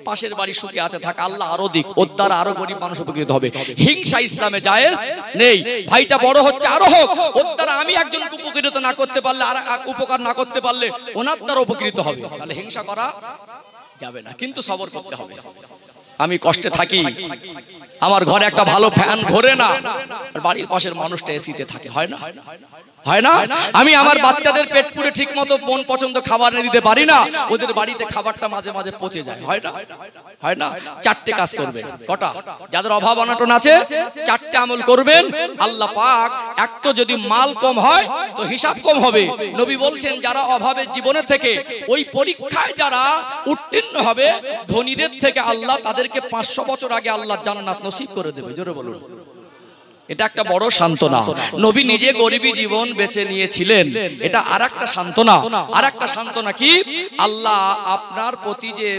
পাশের বাড়ি সুখে আছে থাক, আল্লাহ আরো দিক, ওর দ্বারা আরো গরিব মানুষ উপকৃত হবে। হিংসা ইসলামে জায়েজ নেই। ভাইটা বড় হচ্ছে, আরো হোক, ওর দ্বারা আমি একজনকে উপকৃত না করতে পারলে, আর উপকার না করতে পারলে ওনার দ্বারা উপকৃত হবে, তাহলে হিংসা করা যাবে না, কিন্তু সবর করতে হবে। আমি কষ্টে থাকি, আমার ঘরে একটা ভালো ফ্যান ঘোরে না, আর বাড়ির পাশের মানুষটা এসিতে থাকে, হয় না? হয় না? আমি আমার বাচ্চাদের পেট পুরে ঠিক মতো মন পছন্দ খাবার এনে দিতে পারি না, ওদের বাড়িতে খাবারটা মাঝে মাঝে পচে যায়, হয় না? হয় না? চারটে কাজ করবেন। কটা? যাদের অভাব অনটন আছে, চারটে আমল করবেন। আল্লাহ পাক, এক তো যদি মাল কম হয় তো হিসাব কম হবে। নবী বলছেন, যারা অভাবের জীবনে থেকে ওই পরীক্ষায় যারা উত্তীর্ণ হবে, ধনীদের থেকে আল্লাহ তাদেরকে 500 বছর আগে আল্লাহ জান্নাত নসিব করে দেবে। জোরে বলুন। এটা একটা বড় সান্ত্বনা। নবী নিজে গরিবী জীবন বেছে নিয়েছিলেন, এটা আরেকটা সান্ত্বনা। আরেকটা সান্ত্বনা কি? আল্লাহ আপনার প্রতি যে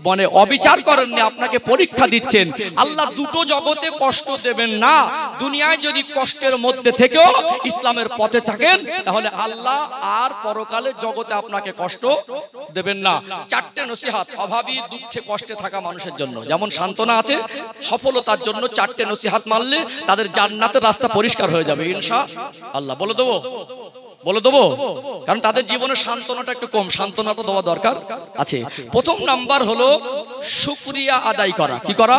মানে অবিচার করেননি, আপনাকে পরীক্ষা দিচ্ছেন। আল্লাহ দুটো জগতে কষ্ট দেবেন না। দুনিয়ায় যদি কষ্টের মধ্যে থেকেও ইসলামের পথে থাকেন, তাহলে আল্লাহ আর পরকালে জগতে আপনাকে কষ্ট দেবেন না। চারটে নসিহত অভাবী, দুঃখে, কষ্টে থাকা মানুষের জন্য যেমন সান্ত্বনা আছে, সফলতার জন্য চারটে নসিহত মানলে তাদের জান্নাতের রাস্তা পরিষ্কার হয়ে যাবে ইনশাআল্লাহ। বলে দেবো? বলে দেবো? কারণ তাদের জীবনে সান্ত্বনাটা একটু কম, সান্ত্বনাটা দেওয়া দরকার আছে। প্রথম নাম্বার হলো শুকরিয়া আদায় করা। কি করা?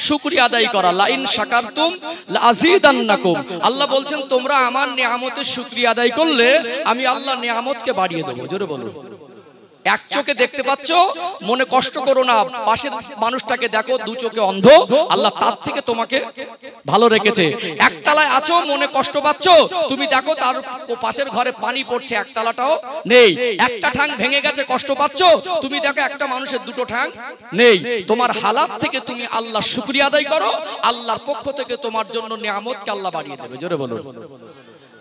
শুকরিয়া আদায় করা। লাইন শাকারতুম লাযীদান্নাকুম। আল্লাহ বলছেন, তোমরা আমার নিয়ামতের শুকরিয়া আদায় করলে আমি আল্লাহ নিয়ামতকে বাড়িয়ে দেবো। জোরে বলুন। এক চোখে দেখতে পাচ্ছ, মনে কষ্ট করো না, পাশের মানুষটাকে দেখো, দু চোখে অন্ধ, আল্লাহ তার থেকে তোমাকে ভালো রেখেছে। একতলায় আছো, মনে কষ্ট পাচ্ছ, তুমি দেখো তার পাশের ঘরে পানি পড়ছে, একতলাটাও নেই। একটা ঠাং ভেঙে গেছে, কষ্ট পাচ্ছ, তুমি দেখো একটা মানুষের দুটো ঠাং নেই। তোমার হালাত থেকে তুমি আল্লাহ শুকরিয়া আদায় করো, আল্লাহর পক্ষ থেকে তোমার জন্য নিয়ামতকে আল্লাহ বাড়িয়ে দেবে। জোরে বলুন।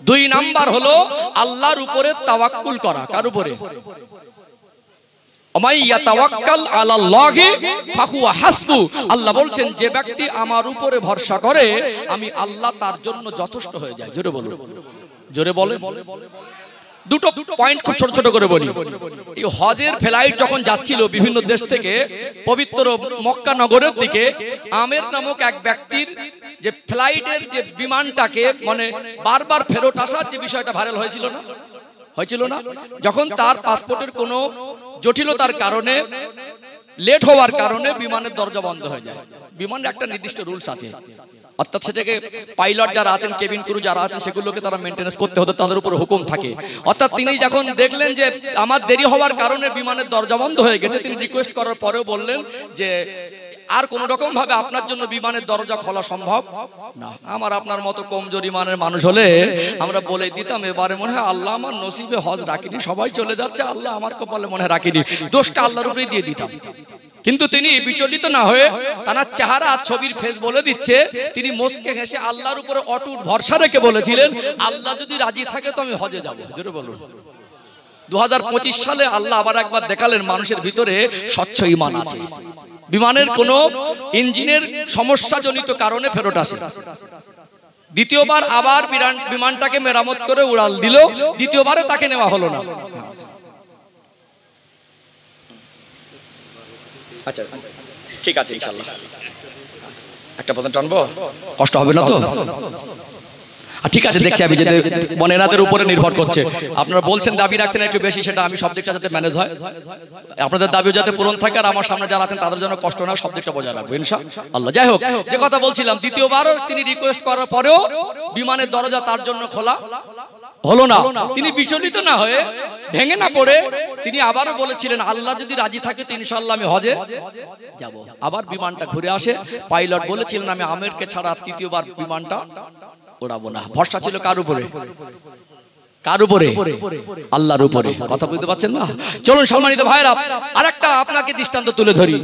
দুই নাম্বার হলো আল্লাহর উপরে তাওয়াক্কুল করা। কার উপরে? আল্লাহ বলছেন, যে ব্যক্তি আমার উপরে ভরসা করে আমি আল্লাহ তার জন্য যথেষ্ট হয়ে যায়। জোরে বলুন। জোরে বলেন। দুটো পয়েন্ট খুব ছোট ছোট করে বলি। এই হজের ফ্লাইট যখন যাচ্ছিল বিভিন্ন দেশ থেকে পবিত্র মক্কা নগরের দিকে, আমের নামক এক ব্যক্তির যে ফ্লাইটের যে বিমানটাকে মানে বারবার ফেরত আসার যে বিষয়টা ভাইরাল হয়েছিল না? হয়েছিল না? যখন তার পাসপোর্টের কোনো জটিলতার কারণে, লেট হওয়ার কারণে বিমানের দরজা বন্ধ হয়ে যায়। বিমানের একটা নির্দিষ্ট রুলস আছে, অর্থাৎ সেটাকে পাইলট যারা আছেন, কেবিন ক্রু যারা আছেন, সেগুলোকে তারা মেনটেন্স করতে হতো, তাদের উপর হুকুম থাকে। অর্থাৎ তিনি যখন দেখলেন যে আমার দেরি হওয়ার কারণে বিমানের দরজা বন্ধ হয়ে গেছে, তিনি রিকোয়েস্ট করার পরেও বললেন যে আর কোন রকম ভাবে আপনার জন্য বিমানের দরজা খোলা সম্ভব না। আমার আপনার মতো কমজোরি মানের মানুষ হলে আমরা বলে দিতাম, এবারে মনে হয় আল্লাহ আমার নসিবে হজ রাখিনি, সবাই চলে যাচ্ছে, আল্লাহ আমার কপালে মনে হয় রাখিনি, দোষটা আল্লাহর উপরেই দিয়ে দিতাম। কিন্তু তিনি বিচলিত না হয়ে, তার চেহারা ছবির ফেস বলে দিচ্ছে, তিনি মুস্কে হেসে আল্লাহর উপরে অটুট ভরসা রেখে বলেছিলেন, আল্লাহ যদি রাজি থাকে তো আমি হজে যাব। জোরে বলুন। 2025 সালে আল্লাহ আবার একবার দেখালেন মানুষের ভিতরে স্বচ্ছ ঈমান আছে। বিমানের কোন ইঞ্জিনের সমস্যাজনিত কারণে ফেরত আসে, দ্বিতীয়বার আবার বিমানটাকে মেরামত করে উড়াল দিল, দ্বিতীয়বারে তাকে নেওয়া হলো না। আচ্ছা ঠিক আছে, ইনশাআল্লাহ একটা পথ টানবো, কষ্ট হবে না তো? ঠিক আছে, দেখছি আমি যেতে মনেরাদের উপরে নির্ভর করছে। আপনারা বলছেন দাবি রাখছেন একটু বেশি, সেটা আমি সব দিকটা যাতে ম্যানেজ হয়, আপনাদের দাবিও যাতে পূরণ থাকে, আর আমার সামনে যারা আছেন তাদের জন্য কষ্ট না, সব দিকটা বজায় রাখবো ইনশাআল্লাহ। যাই হোক, যে কথা বলছিলাম, দ্বিতীয়বারও তিনি রিকোয়েস্ট করার পরেও বিমানের দরজা তার জন্য খোলা হলো না। তিনি বিচলিত না হয়ে, ভেঙে না পড়ে, তিনি আবারও বলেছিলেন, আল্লাহ যদি রাজি থাকে তো ইনশাআল্লাহ আমি হজে যাব। আবার বিমানটা ঘুরে আসে, পাইলট বলেছিলেন আমি আমেরকে ছাড়া তৃতীয়বার বিমানটা ওড়াবো না। ভরসা ছিল কার উপরে? কার উপরে? আল্লাহর উপরে। কথা বুঝতে পারছেন না? চলুন সম্মানিত ভাইরা, আরেকটা আপনাকে দৃষ্টান্ত তুলে ধরি।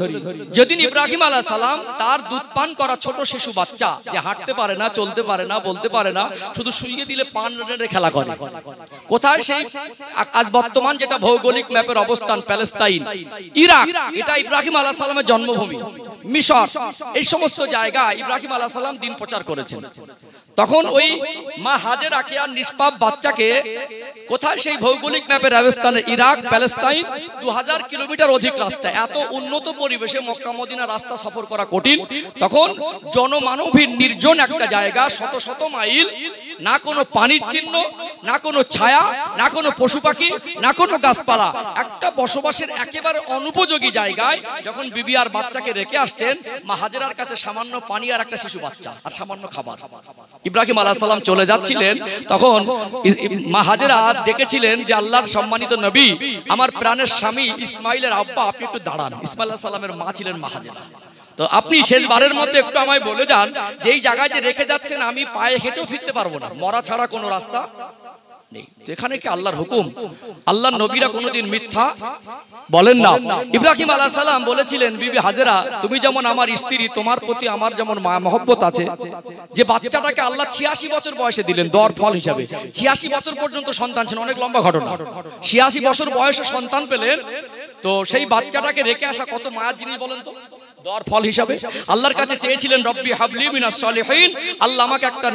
যেদিন ইব্রাহিম আলাইহিস সালাম তার দুধ পান করা ছোট শিশু বাচ্চা, যে হাঁটতে পারে না, চলতে পারে না, বলতে পারে না, শুধু শুইয়ে দিলে পান রেড়ে খেলা করে, কোথায়? সেই আজ বর্তমান যেটা ভৌগোলিক ম্যাপের অবস্থান, প্যালেস্তাইন, ইরাক, এটা ইব্রাহিম আলাইহিস সালামের জন্মভূমি। মিশর, এই সমস্ত জায়গায় ইব্রাহিম আলাইহিস সালাম দিন প্রচার করেছেন। তখন ওই মা হাজেরাকে আর নিষ্পাপ বাচ্চাকে কোথায়? সেই ভৌগোলিক ম্যাপের অবস্থানে ইরাক, প্যালেস্তাইন, 2000 কিলোমিটার অধিক রাস্তা। এত উন্নত পরিবেশে মক্কা মদিনা রাস্তা সফর করা কঠিন। তখন জনমানবহীন নির্জন একটা জায়গা, শত শত মাইল, না কোনো পানির চিহ্ন, না কোনো ছায়া, না কোনো পশু পাখি, না কোনো গাছপালা, একটা বসবাসের একেবারে অনুপযোগী জায়গায় যখন বিবি আর বাচ্চাকে রেখে আসছেন, মা হাজেরার কাছে সামান্য পানি আর একটা শিশু বাচ্চা আর সামান্য খাবার। ইব্রাহিম আলাইহিস সালাম চলে যাচ্ছিলেন, তখন মা হাজেরা ডেকেছিলেন যে আল্লাহর সম্মানিত নবী, আমার প্রাণের স্বামী ইসমাইলের আব্বা, আপনি একটু দাঁড়ান। ইসমাইল আলাইহিস সালামের মা ছিলেন মা হাজেরা। তো আপনি শেষবারের মধ্যে একটু আমায় বলে যান যে এই জায়গায় যে রেখে যাচ্ছেন আমি পায়ে হেঁটেও ফিরতে পারবো না, মরা ছাড়া কোনো রাস্তা নেই। তো এখানে কি আল্লাহর হুকুম? আল্লাহর নবীরা কোনোদিন মিথ্যা বলেন না। ইব্রাহিম আলাইহিস সালাম বলেছিলেন, বিবি হাজেরা, তুমি যেমন আমার স্ত্রী, তোমার প্রতি আমার যেমন মায়া মহব্বত আছে, যে বাচ্চাটাকে আল্লাহ 86 বছর বয়সে দিলেন দেওয়ার ফল হিসাবে। 86 বছর পর্যন্ত সন্তান ছিল, অনেক লম্বা ঘটনা। 86 বছর বয়সে সন্তান পেলেন, তো সেই বাচ্চাটাকে রেখে আসা কত মায়ার জিনিস বলেন তো, দর ফল হিসাবে। আল্লাহর কাছে চেয়েছিলেন, রব্বি হাবলি মিনাস সলিহিন, আল্লাহ আমাকে একটা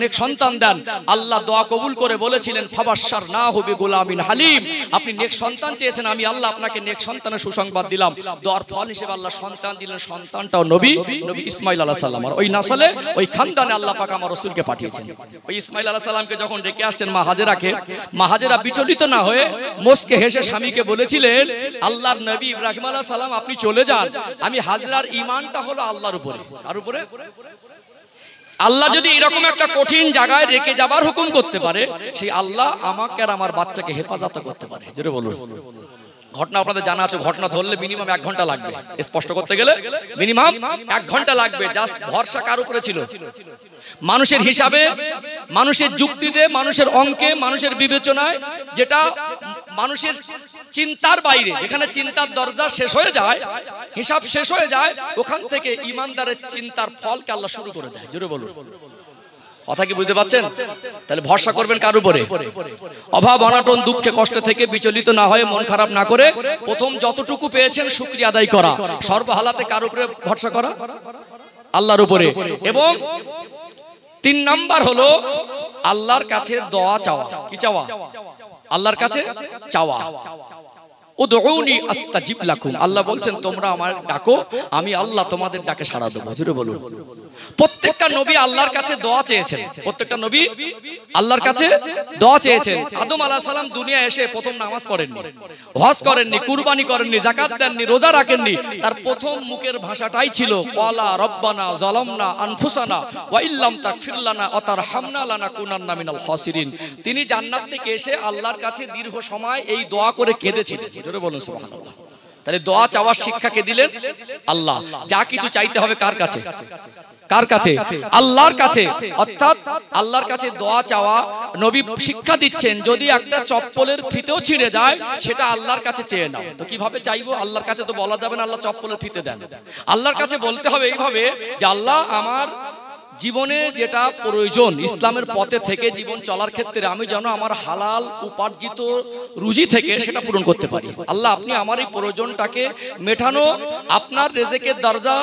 নেক সন্তান দেন। আল্লাহ দোয়া কবুল করে বলেছিলেন, ফাবাশশারনাহু বিগুলামিন হালিম, আপনি নেক সন্তান চেয়েছেন, আমি আল্লাহ আপনাকে নেক সন্তানের সুসংবাদ দিলাম। দোয়ার ফল হিসেবে আল্লাহ সন্তান দিলেন, সন্তানটাও নবী ইসমাইল আলাইহিস সালাম। আর ওই নাসলে, ওই খানদানে আল্লাহ পাক আমার রাসূলকে পাঠিয়েছেন। ওই ইসমাইল আলাইহিস সালামকে যখন ডেকে আসছেন মা হাজেরাকে, মা হাজেরা বিচলিত না হয়ে মুস্কে হেসে স্বামীকে বলেছিলেন, আল্লাহর নবী ইব্রাহিম আলাইহিস সালাম, আপনি চলে যান, আমি হাজরার ঈমানটা হলো আল্লাহর উপরে। আর উপরে আল্লাহ যদি এরকম একটা কঠিন জায়গায় রেখে যাবার হুকুম করতে পারে, সেই আল্লাহ আমাকে আর আমার বাচ্চাকে হেফাজত করতে পারে। জোরে বলুন। ঘটনা আপনাদের জানা আছে, ঘটনা ধরলে মিনিমাম 1 ঘন্টা লাগবে, স্পষ্ট করতে গেলে মিনিমাম 1 ঘন্টা লাগবে। জাস্ট ভরসা কার উপরে ছিল? মানুষের হিসাবে, মানুষের যুক্তিতে, মানুষের অঙ্কে, মানুষের বিবেচনায়, যেটা মানুষের চিন্তার বাইরে, যেখানে চিন্তার দরজা শেষ হয়ে যায়, হিসাব শেষ হয়ে যায়, ওখান থেকে ইমানদারের চিন্তার ফলকে আল্লাহ শুরু করে দেয়। জোরে বলুন। কথা কি বুঝতে পারছেন? তাহলে ভরসা করবেন কার উপরে? অভাব অনাটন দুঃখে কষ্ট থেকে বিচলিত না হয়ে, মন খারাপ না করে, প্রথম যতটুকু পেয়েছেন শুকরিয়া আদায় করা, সর্বহালাতে কার উপরে ভরসা করা? আল্লাহর উপরে। এবং 3 নাম্বার হলো আল্লাহর কাছে দোয়া চাওয়া। কি চাওয়া? আল্লাহর কাছে চাওয়া। উদউনি আস্তাজিব লাকুম, আল্লাহ বলছেন তোমরা আমার ডাকো, আমি আল্লাহ তোমাদের ডাকে সাড়া দেব। জোরে বলুন। প্রত্যেকটা নবী আল্লাহর কাছে দোয়া চেয়েছেন, প্রত্যেকটা নবী আল্লাহর কাছে দোয়া চেয়েছেন। আদম আলাইহিস সালাম দুনিয়া এসে প্রথম নামাজ পড়েননি, হজ করেননি, কুরবানি করেননি, যাকাত দেননি, রোজা রাখেননি। তার প্রথম মুখের ভাষাটাই ছিল ক্বালা রব্বানা যালামনা আনফুসানা ওয়া ইল্লাম তাগফির লানা ওয়া তারহামনা লানাকুনান্না মিনাল খাসিরিন। তিনি জান্নাত থেকে এসে আল্লাহর কাছে দীর্ঘ সময় এই দোয়া করে কেঁদেছিলেন। জোরে বলুন সুবহানাল্লাহ। তাহলে দোয়া চাওয়ার শিক্ষা কে দিলেন? আল্লাহ। যা কিছু চাইতে হবে কার কাছে? কার কাছে? আল্লাহর কাছে। অর্থাৎ আল্লাহর কাছে দোয়া চাওয়া, নবী শিক্ষা দিচ্ছেন, যদি একটা চপ্পলের ফিতেও ছিঁড়ে যায় সেটা আল্লাহর কাছে চেয়ে নাও। তো কিভাবে চাইবো? আল্লাহর কাছে তো বলা যাবে না আল্লাহ চপ্পলের ফিতে দেন। আল্লাহর কাছে বলতে হবে এইভাবে যে আল্লাহ, আমার জীবনে যেটা প্রয়োজন, ইসলামের পথে থেকে জীবন চলার ক্ষেত্রে আমি যেন আমার হালাল উপার্জিত রুজি থেকে সেটা পূরণ করতে পারি। আল্লাহ, আপনি আমার এই প্রয়োজনটাকে মেটানো, আপনার রিজিকের দরজা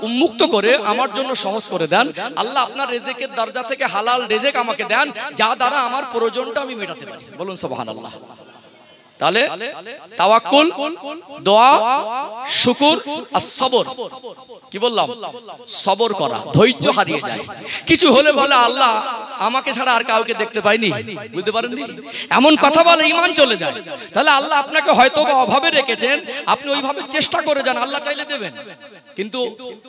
উন্মুক্ত করে আমার জন্য সহজ করে দেন। আল্লাহ, আপনার রিজিকের দরজা থেকে হালাল রিজিক আমাকে দেন, যা দ্বারা আমার প্রয়োজনটা আমি মেটাতে পারি। বলুন সুবহানাল্লাহ। তাহলে তাওয়াক্কুল, দোয়া, শুকর আর সবর। কি বললাম? সবর করা, ধৈর্য হারিয়ে যায়। কিছু হলে বলে আল্লাহ আমাকে ছাড়া আর কাউকে দেখতে পাইনি, বুঝতে পারেননি, এমন কথা বলে ঈমান চলে যায়। তাহলে আল্লাহ আপনাকে হয়তো বা অভাবে রেখেছেন, আপনি ওইভাবে চেষ্টা করে যান, আল্লাহ চাইলে দেবেন। কিন্তু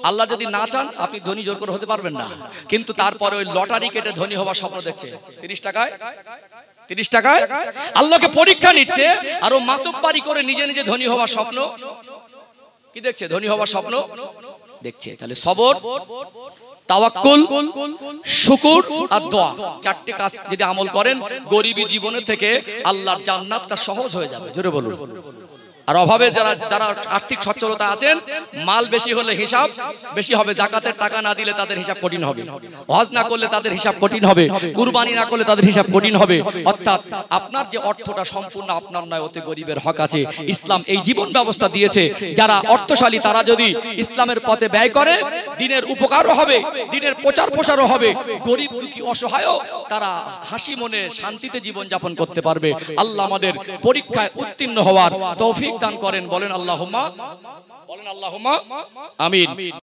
আল্লাহ যদি না চান, আপনি ধনী জোর করে হতে পারবেন না। কিন্তু তারপরে ওই লটারি কেটে ধনী হওয়ার স্বপ্ন দেখছে, 30 টাকায় আল্লাহকে পরীক্ষা নিচ্ছে, আর ও মাতব্বারি করে নিজে নিজে ধনী হওয়ার স্বপ্ন কি দেখছে? ধনী হওয়ার স্বপ্ন দেখছে। তাহলে সবর, তাওয়াক্কুল, শুকুর আর দোয়া, চারটি কাজ যদি আমল করেন গরিবী জীবনে থেকে আল্লাহর জান্নাতটা সহজ হয়ে যাবে। জোরে বলুন। আর অভাবে যারা যারা আর্থিক সচ্ছলতা আছেন, মাল বেশি হলে হিসাব বেশি হবে, জাকাতের টাকা না দিলে তাদের হিসাব কঠিন হবে, হজ না করলে তাদের হিসাব কঠিন হবে, কুরবানি না করলে তাদের হিসাব কঠিন হবে। অর্থাৎ আপনার যে অর্থটা সম্পূর্ণ আপনার নয়, ওতে গরিবের হক আছে। ইসলাম এই জীবন ব্যবস্থা দিয়েছে, যারা অর্থশালী তারা যদি ইসলামের পথে ব্যয় করে দিনের উপকারও হবে, দিনের প্রচার প্রসারও হবে, গরিব দুঃখী অসহায়ও তারা হাসি মনে শান্তিতে জীবন যাপন করতে পারবে। আল্লাহ আমাদের পরীক্ষায় উত্তীর্ণ হওয়ার তৌফিক দান করেন। বলেন আল্লাহুম্মা, বলেন আল্লাহুম্মা আমিন।